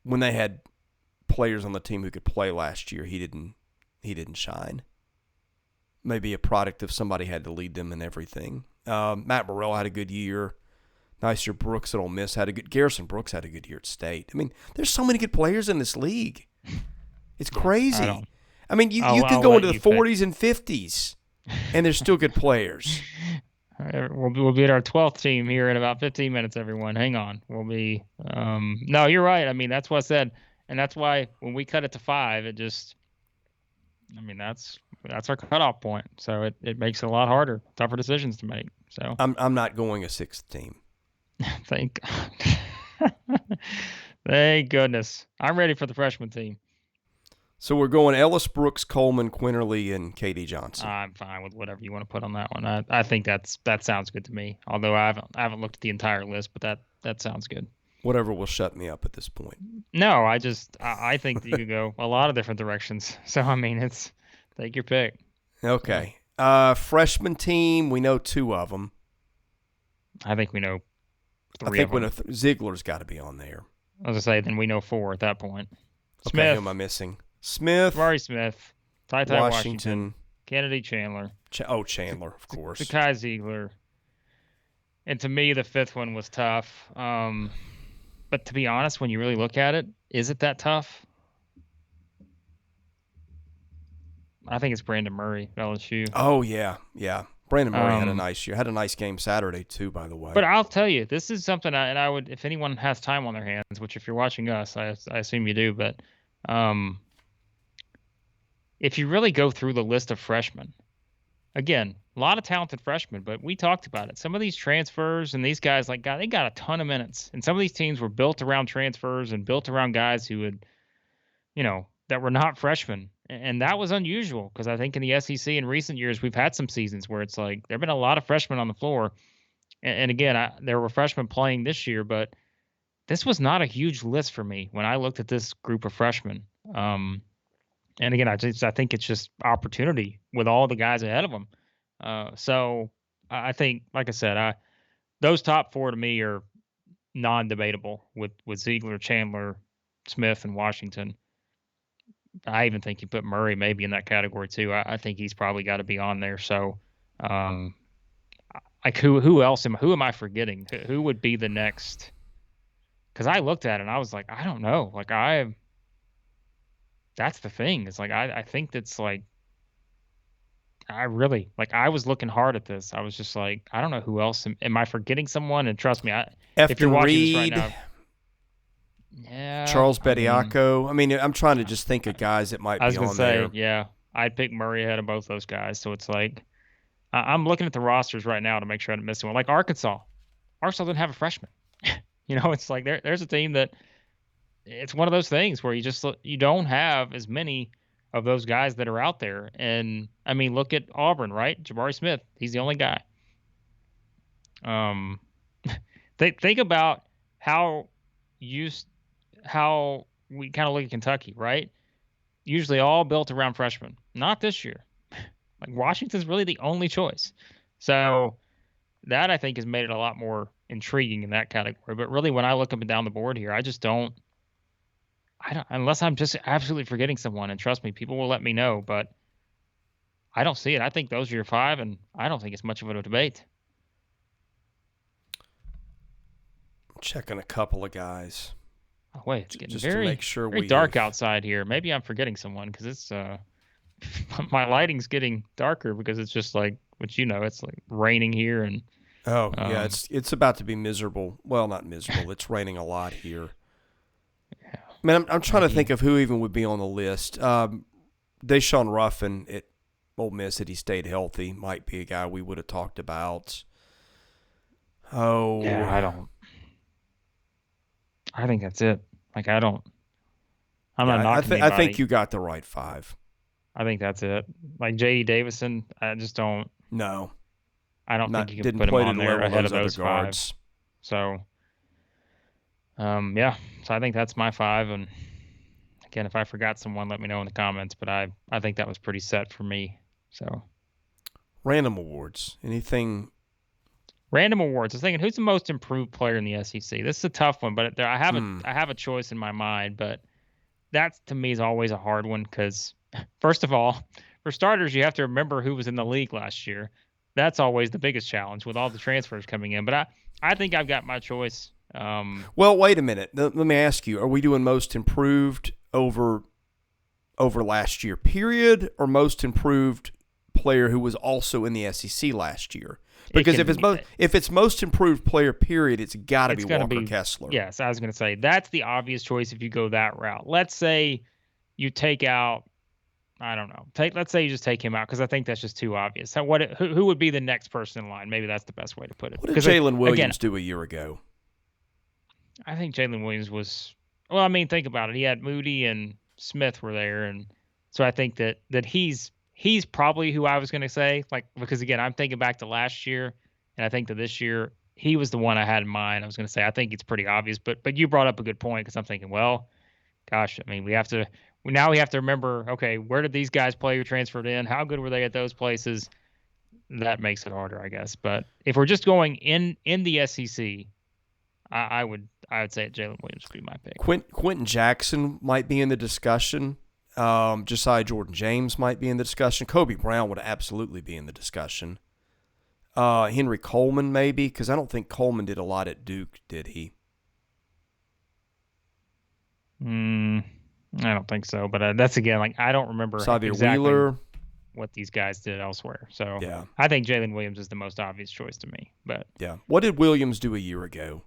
when they had players on the team who could play last year. He didn't shine. Maybe a product of somebody had to lead them and everything. Matt Burrell had a good year. Nicer Brooks at Ole Miss had a good. Garrison Brooks had a good year at State. I mean, there's so many good players in this league. It's crazy. You can go into the 40s and 50s, and there's still good players. We'll be at our 12th team here in about 15 minutes, everyone. Hang on. We'll be no, you're right. I mean, that's what I said. And that's why when we cut it to 5, it just that's our cutoff point. So it makes it a lot harder, tougher decisions to make. So I'm not going a 6th team. Thank God. Thank goodness. I'm ready for the freshman team. So we're going Ellis Brooks, Coleman, Quinterly, and KD Johnson. I'm fine with whatever you want to put on that one. I think that sounds good to me. Although I haven't looked at the entire list, but that sounds good. Whatever will shut me up at this point. No, I think that you could go a lot of different directions. So I mean, it's take your pick. Okay. Freshman team, we know 2 of them. I think we know 3 I think of them. Ziegler's got to be on there. I was gonna say then we know 4 at that point. Okay, Smith. who am I missing? Smith. Jabari Smith. Ty Washington. Kennedy Chandler. Chandler, of course. Zakai Ziegler. And to me, the 5th one was tough. But to be honest, when you really look at it, is it that tough? I think it's Brandon Murray, LSU. Oh, yeah. Brandon Murray had a nice year. Had a nice game Saturday, too, by the way. But I'll tell you, this is something I would, if anyone has time on their hands, which if you're watching us, I assume you do, but if you really go through the list of freshmen, again, a lot of talented freshmen, but we talked about it. Some of these transfers and these guys, they got a ton of minutes. And some of these teams were built around transfers and built around guys who would, that were not freshmen. And that was unusual because I think in the SEC in recent years, we've had some seasons where it's like there have been a lot of freshmen on the floor. And again, there were freshmen playing this year, but this was not a huge list for me when I looked at this group of freshmen. And again, I think it's just opportunity with all the guys ahead of them. So I think, like I said, those top 4 to me are non-debatable with Ziegler, Chandler, Smith, and Washington. I even think you put Murray maybe in that category too. I think he's probably got to be on there. So, who else who am I forgetting? Who would be the next? Because I looked at it and I was like, I don't know. That's the thing. It's like I think that's like I really I was looking hard at this. I was just like, I don't know who else. Am I forgetting someone? And trust me, if you're watching this right now. Yeah, Charles Bediako. I'm trying to just think of guys that might be on there. I was going to say, yeah, I'd pick Murray ahead of both those guys. So it's like, I'm looking at the rosters right now to make sure I don't miss one. Like Arkansas doesn't have a freshman. It's like there's a team that it's one of those things where you don't have as many of those guys that are out there. And look at Auburn, right? Jabari Smith, he's the only guy. Think about how we kind of look at Kentucky, right? Usually all built around freshmen. Not this year. Washington's really the only choice. So that I think has made it a lot more intriguing in that category. But really, when I look up and down the board here, I don't, unless I'm just absolutely forgetting someone, and trust me, people will let me know, but I don't see it. I think those are your 5, and I don't think it's much of a debate. Checking a couple of guys. Oh, wait, it's getting just very, to make sure very dark outside here. Maybe I'm forgetting someone because it's my lighting's getting darker because it's just it's like raining here and. Oh yeah, it's about to be miserable. Well, not miserable. It's raining a lot here. Yeah. I'm trying to think of who even would be on the list. Deshaun Ruffin at Ole Miss, if he stayed healthy, might be a guy we would have talked about. Oh yeah, I think that's it. I'm not knocking anybody. I think you got the right 5. I think that's it. J.E. Davison, I just don't. No. I don't think you can put him on there ahead of those guards. 5. So, yeah. So I think that's my 5. And again, if I forgot someone, let me know in the comments. But I think that was pretty set for me. So. Random awards. Anything? Random awards. I was thinking, who's the most improved player in the SEC? This is a tough one, but I have a choice in my mind. But that to me is always a hard one because, first of all, for starters, you have to remember who was in the league last year. That's always the biggest challenge with all the transfers coming in. But I think I've got my choice. Well, wait a minute. Let me ask you: are we doing most improved over last year, period, or most improved player who was also in the SEC last year? Because if it's most improved player, period, it's got to be Walker Kessler. Yes, I was going to say that's the obvious choice if you go that route. Let's say you take out, I don't know. Let's say you just take him out because I think that's just too obvious. So who would be the next person in line? Maybe that's the best way to put it. What did Jaylin Williams do a year ago? I think Jaylin Williams was. Well, think about it. He had Moody and Smith were there, and so I think that he's probably who I was going to say, like, because again, I'm thinking back to last year, and I think that this year he was the one I had in mind. I was going to say I think it's pretty obvious, but you brought up a good point because I'm thinking, well, gosh, I mean, we have to remember, okay, where did these guys play who transferred in? How good were they at those places? That makes it harder, I guess. But if we're just going in the SEC, I would say Jaylin Williams would be my pick. Quentin Jackson might be in the discussion. Josiah Jordan-James might be in the discussion. Kobe Brown would absolutely be in the discussion. Henry Coleman maybe, because I don't think Coleman did a lot at Duke, did he? I don't think so. But that's, again, like, I don't remember Xavier exactly Wheeler, what these guys did elsewhere. So yeah. I think Jaylin Williams is the most obvious choice to me. But yeah, what did Williams do a year ago?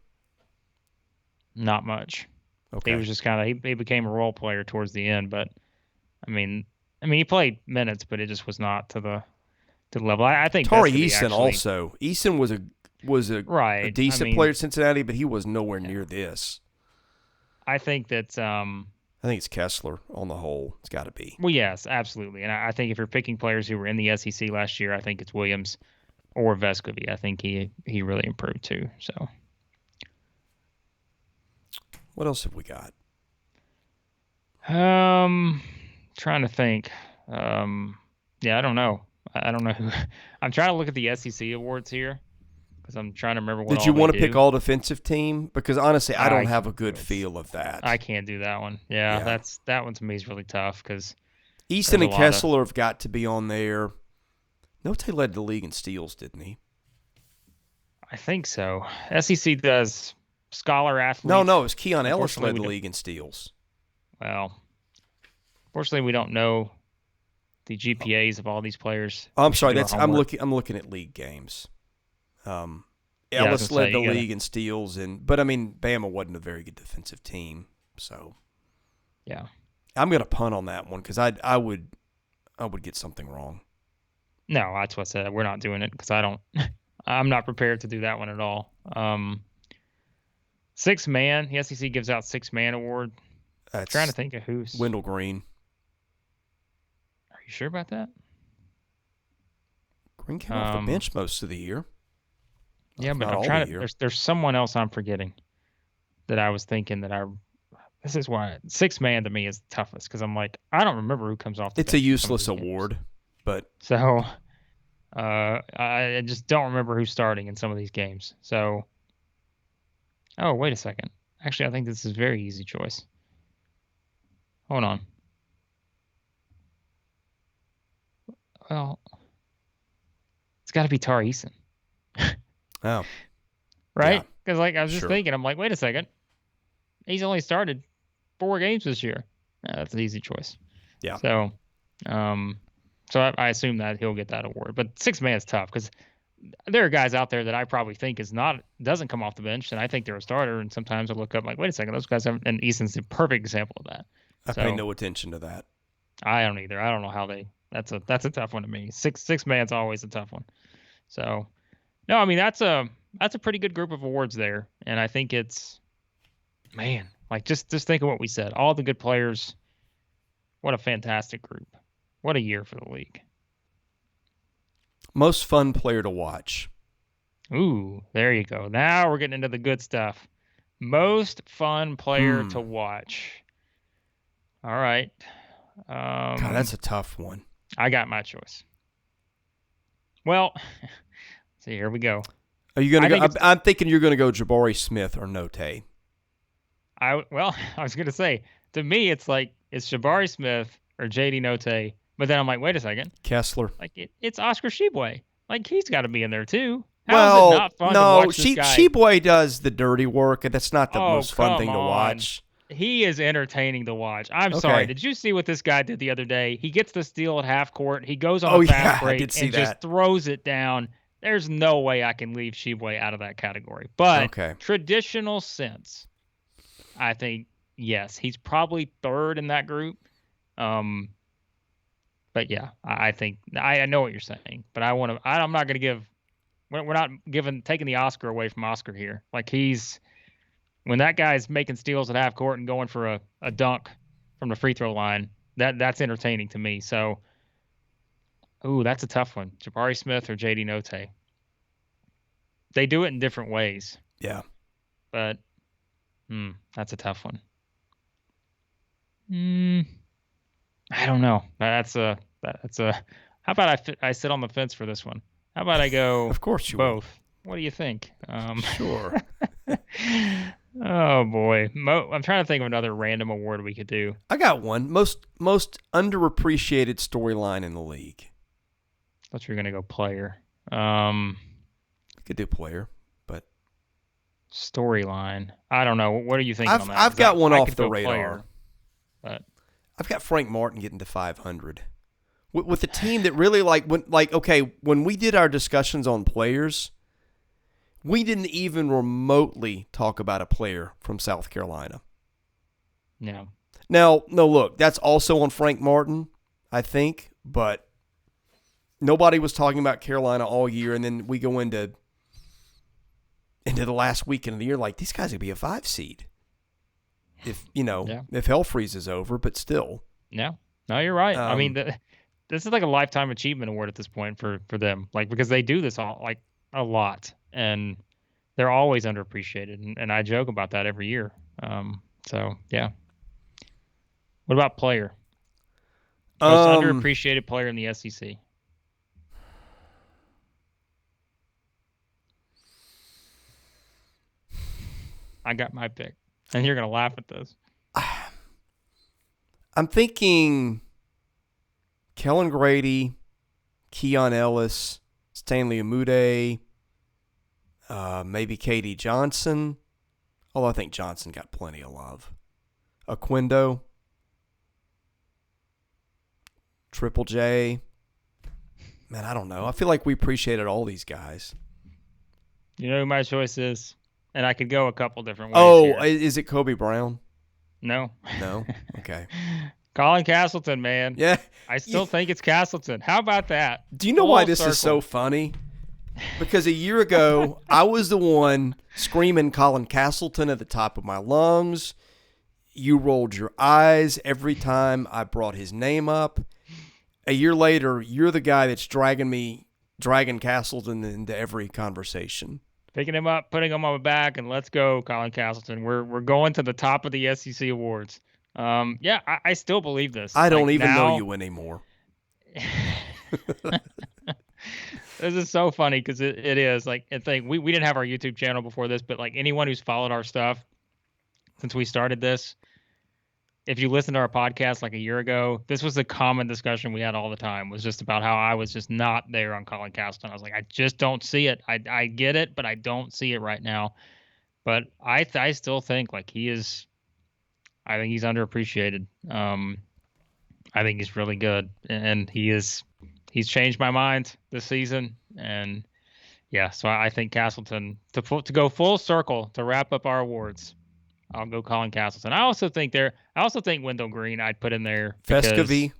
Not much. Okay. He was just kind of he became a role player towards the end, but I mean he played minutes, but it just was not to the level. I think Tari Eason also. Eason was a right. a decent player at Cincinnati, but he was nowhere near this. I think that I think it's Kessler on the whole. It's got to be. Well, yes, absolutely. And I think if you're picking players who were in the SEC last year, I think it's Williams or Vescovi. I think he really improved too. So. What else have we got? Trying to think. Yeah, I don't know. I don't know who. I'm trying to look at the SEC awards here because I'm trying to remember what. Did you want to pick all defensive team? Because honestly, I don't have a good feel of that. I can't do that one. Yeah. That one to me is really tough because Eason and Kessler have got to be on there. Notae led the league in steals, didn't he? I think so. SEC does. Scholar athletes. No, it was Keon Ellis led the league in steals. Well, fortunately, we don't know the GPAs of all these players. I'm sorry. I'm looking at league games. Ellis led the league in steals, but I mean, Bama wasn't a very good defensive team, so yeah, I'm gonna punt on that one because I would get something wrong. No, that's what I said. We're not doing it because I'm not prepared to do that one at all. 6-man. The SEC gives out 6-man award. I'm trying to think of who's. Wendell Green. Are you sure about that? Green came off the bench most of the year. Yeah, but I'm trying to. There's someone else I'm forgetting that I was thinking that This is why 6-man to me is the toughest because I'm like, I don't remember who comes off the bench. It's a useless award, but. So I just don't remember who's starting in some of these games. So. Oh, wait a second. Actually, I think this is a very easy choice. Hold on. Well, it's got to be Tari Eason. Oh. Right? Because I was just thinking, I'm like, wait a second. He's only started 4 games this year. That's an easy choice. Yeah. So, I assume that he'll get that award. But 6-man is tough because there are guys out there that I probably think doesn't come off the bench, and I think they're a starter. And sometimes I look up like, wait a second, those guys haven't. And Eason's the perfect example of that. I pay no attention to that. I don't either. I don't know how they. That's a tough one to me. 6-man's always a tough one. So, no, I mean that's a pretty good group of awards there, and I think it's, man, like just think of what we said. All the good players. What a fantastic group. What a year for the league. Most fun player to watch. Ooh, there you go. Now we're getting into the good stuff. Most fun player to watch. All right. God, that's a tough one. I got my choice. Well, see, here we go. Are you going to go? I'm thinking you're going to go Jabari Smith or Notae. I was going to say, to me, it's like, it's Jabari Smith or JD Notae. But then I'm like, wait a second. Kessler. Like, it's Oscar Tshiebwe. Like, he's got to be in there, too. How is it not fun to watch this guy? Tshiebwe does the dirty work, and that's not the most fun thing to watch. He is entertaining to watch. I'm sorry. Did you see what this guy did the other day? He gets the steal at half court. He goes on a fast break and just throws it down. There's no way I can leave Tshiebwe out of that category. But traditional sense, I think, yes, he's probably third in that group. But yeah, I think I know what you're saying, but I'm not going to give. We're not taking the Oscar away from Oscar here. Like when that guy's making steals at half court and going for a dunk from the free throw line. That's entertaining to me. So, that's a tough one. Jabari Smith or JD Notae. They do it in different ways. Yeah. But that's a tough one. I don't know. That's a. How about I sit on the fence for this one? How about I go? Of course you both. What do you think? Sure. Oh boy, I'm trying to think of another random award we could do. I got one. Most underappreciated storyline in the league. I thought you were gonna go player. Could do player, but storyline. I don't know. What are you thinking on that? I've got one off the radar. Player, but I've got Frank Martin getting to 500 with a team that really when we did our discussions on players, we didn't even remotely talk about a player from South Carolina. No. Now, no, look, that's also on Frank Martin, I think, but nobody was talking about Carolina all year, and then we go into the last weekend of the year like, these guys are going to be a 5 seed. If, if hell freezes over, but still. Yeah. No, you're right. I mean, this is like a lifetime achievement award at this point for them, because they do this a lot, and they're always underappreciated, and I joke about that every year. So yeah. What about player? Most underappreciated player in the SEC. I got my pick, and you're gonna laugh at this. I'm thinking Kellen Grady, Keon Ellis, Stanley Umude, maybe KD Johnson. Although I think Johnson got plenty of love. Aquindo, Triple J. Man, I don't know. I feel like we appreciated all these guys. You know who my choice is? And I could go a couple different ways here. Is it Kobe Brown? No. No? Okay. Colin Castleton, man. Yeah. I still think it's Castleton. How about that? Do you know why this is so funny? Because a year ago, I was the one screaming Colin Castleton at the top of my lungs. You rolled your eyes every time I brought his name up. A year later, you're the guy that's dragging Castleton into every conversation. Picking him up, putting him on my back, and let's go, Colin Castleton. We're going to the top of the SEC awards. Yeah, I still believe this. I don't even know you anymore. This is so funny because it is we didn't have our YouTube channel before this, but anyone who's followed our stuff since we started this, if you listen to our podcast a year ago, this was a common discussion we had all the time, was just about how I was just not there on Colin Castleton. I was like, I just don't see it. I get it, but I don't see it right now. But I still think he is. I think he's underappreciated. I think he's really good, and he's changed my mind this season. And yeah, so I think Castleton to go full circle to wrap up our awards. I'll go Colin Castleton. I also think Wendell Green I'd put in there. Fescovy.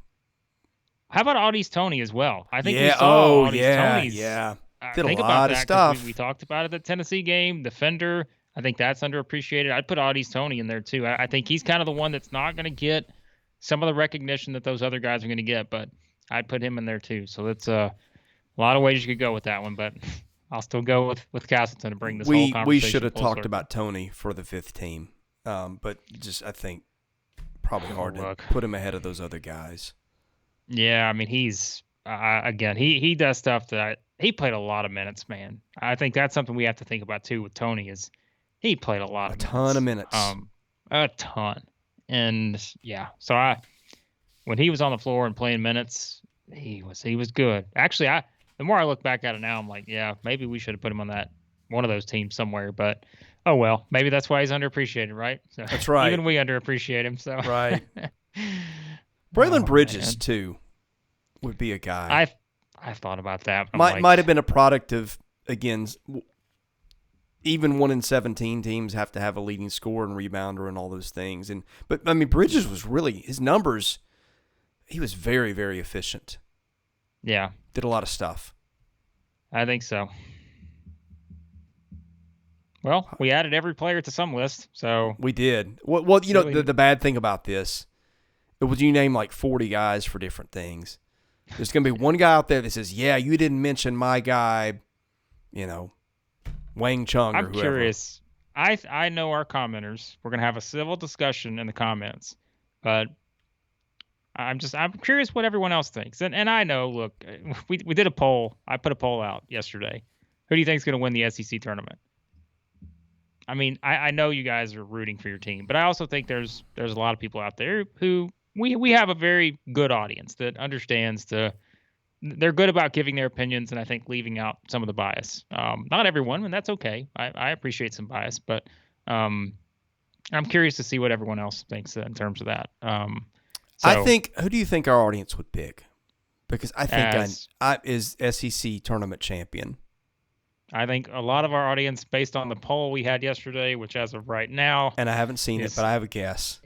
How about Audie's Tony as well? I think we saw Audie's Tony's. Yeah. Did a lot of stuff. We talked about it at the Tennessee game. Defender. I think that's underappreciated. I'd put Audie's Tony in there too. I think he's kind of the one that's not going to get some of the recognition that those other guys are going to get, but I'd put him in there too. So that's a lot of ways you could go with that one, but I'll still go with Castleton to bring this whole conversation. We should have talked about Tony for the 5th team, but I think probably hard to put him ahead of those other guys. Yeah, I mean he's again he does stuff that he played a lot of minutes, man. I think that's something we have to think about too with Tony is he played a lot of minutes. A ton of minutes. A ton. And yeah, so when he was on the floor and playing minutes, he was good. Actually, the more I look back at it now, I'm like, yeah, maybe we should have put him on one of those teams somewhere. But oh well, maybe that's why he's underappreciated, right? So, that's right. Even we underappreciate him. So right. Braylon Bridges too would be a guy. I've thought about that. Might have been a product of, again, even 1 in 17 teams have to have a leading scorer and rebounder and all those things. But I mean, Bridges was really, his numbers, he was very, very efficient. Yeah. Did a lot of stuff. I think so. Well, we added every player to some list, so we did. Well, the bad thing about this Would you name like 40 guys for different things? There's going to be one guy out there that says, yeah, you didn't mention my guy, Wang Chung or whoever. I'm curious. I know our commenters. We're going to have a civil discussion in the comments, but I'm curious what everyone else thinks. And I know, look, we did a poll. I put a poll out yesterday. Who do you think is going to win the SEC tournament? I mean, I know you guys are rooting for your team, but I also think there's a lot of people out there who we have a very good audience that understands they're good about giving their opinions and I think leaving out some of the bias. Not everyone, and that's okay. I appreciate some bias, but I'm curious to see what everyone else thinks in terms of that. Who do you think our audience would pick? Because I think is SEC tournament champion. I think a lot of our audience, based on the poll we had yesterday, which as of right now, and I haven't seen it, but I have a guess,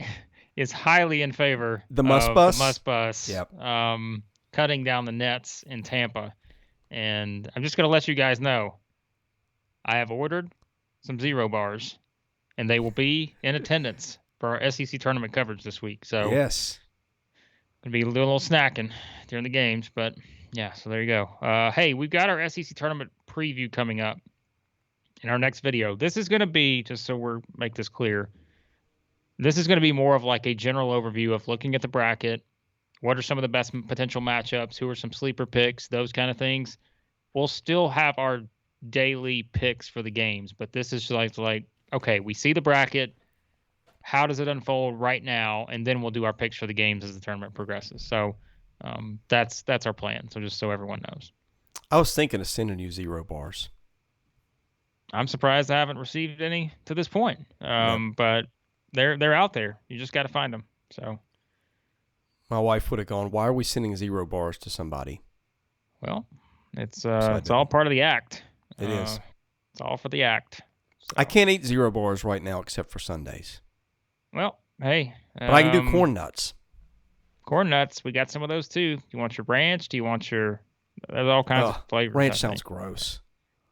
is highly in favor the Muss Bus. The Muss Bus. Yep. Cutting down the nets in Tampa, and I'm just gonna let you guys know, I have ordered some Zero bars, and they will be in attendance for our SEC tournament coverage this week. So yes, gonna be a little snacking during the games, but. Yeah, so there you go. Hey, we've got our SEC tournament preview coming up in our next video. This is going to be, just so we're make this clear, this is going to be more of like a general overview of looking at the bracket. What are some of the best potential matchups? Who are some sleeper picks? Those kind of things. We'll still have our daily picks for the games, but this is like okay, we see the bracket. How does it unfold right now? And then we'll do our picks for the games as the tournament progresses. So that's our plan. So just so everyone knows. I was thinking of sending you Zero bars. I'm surprised I haven't received any to this point. But they're out there. You just got to find them. So my wife would have gone, "Why are we sending Zero bars to somebody?" Well, it's all part of the act. It is. It's all for the act. So. I can't eat Zero bars right now except for Sundays. Well, hey. But I can do corn nuts. Corn nuts, we got some of those too. Do you want your ranch? Do you want there's all kinds of flavors. Ranch sounds gross.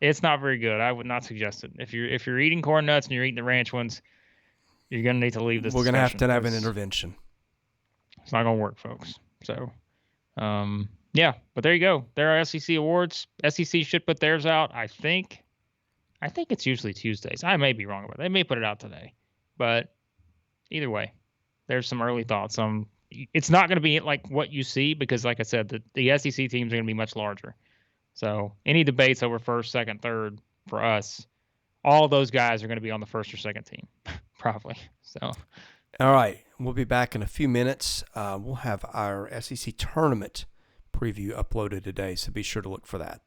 It's not very good. I would not suggest it. If you're eating corn nuts and you're eating the ranch ones, you're gonna need to leave this. We're gonna have to have an intervention. It's not gonna work, folks. So, yeah. But there you go. There are SEC awards. SEC should put theirs out. I think it's usually Tuesdays. I may be wrong about it. They may put it out today, but either way, there's some early thoughts on. It's not going to be like what you see because, like I said, the SEC teams are going to be much larger. So any debates over first, second, third for us, all those guys are going to be on the first or second team, probably. So, all right, we'll be back in a few minutes. We'll have our SEC tournament preview uploaded today, so be sure to look for that.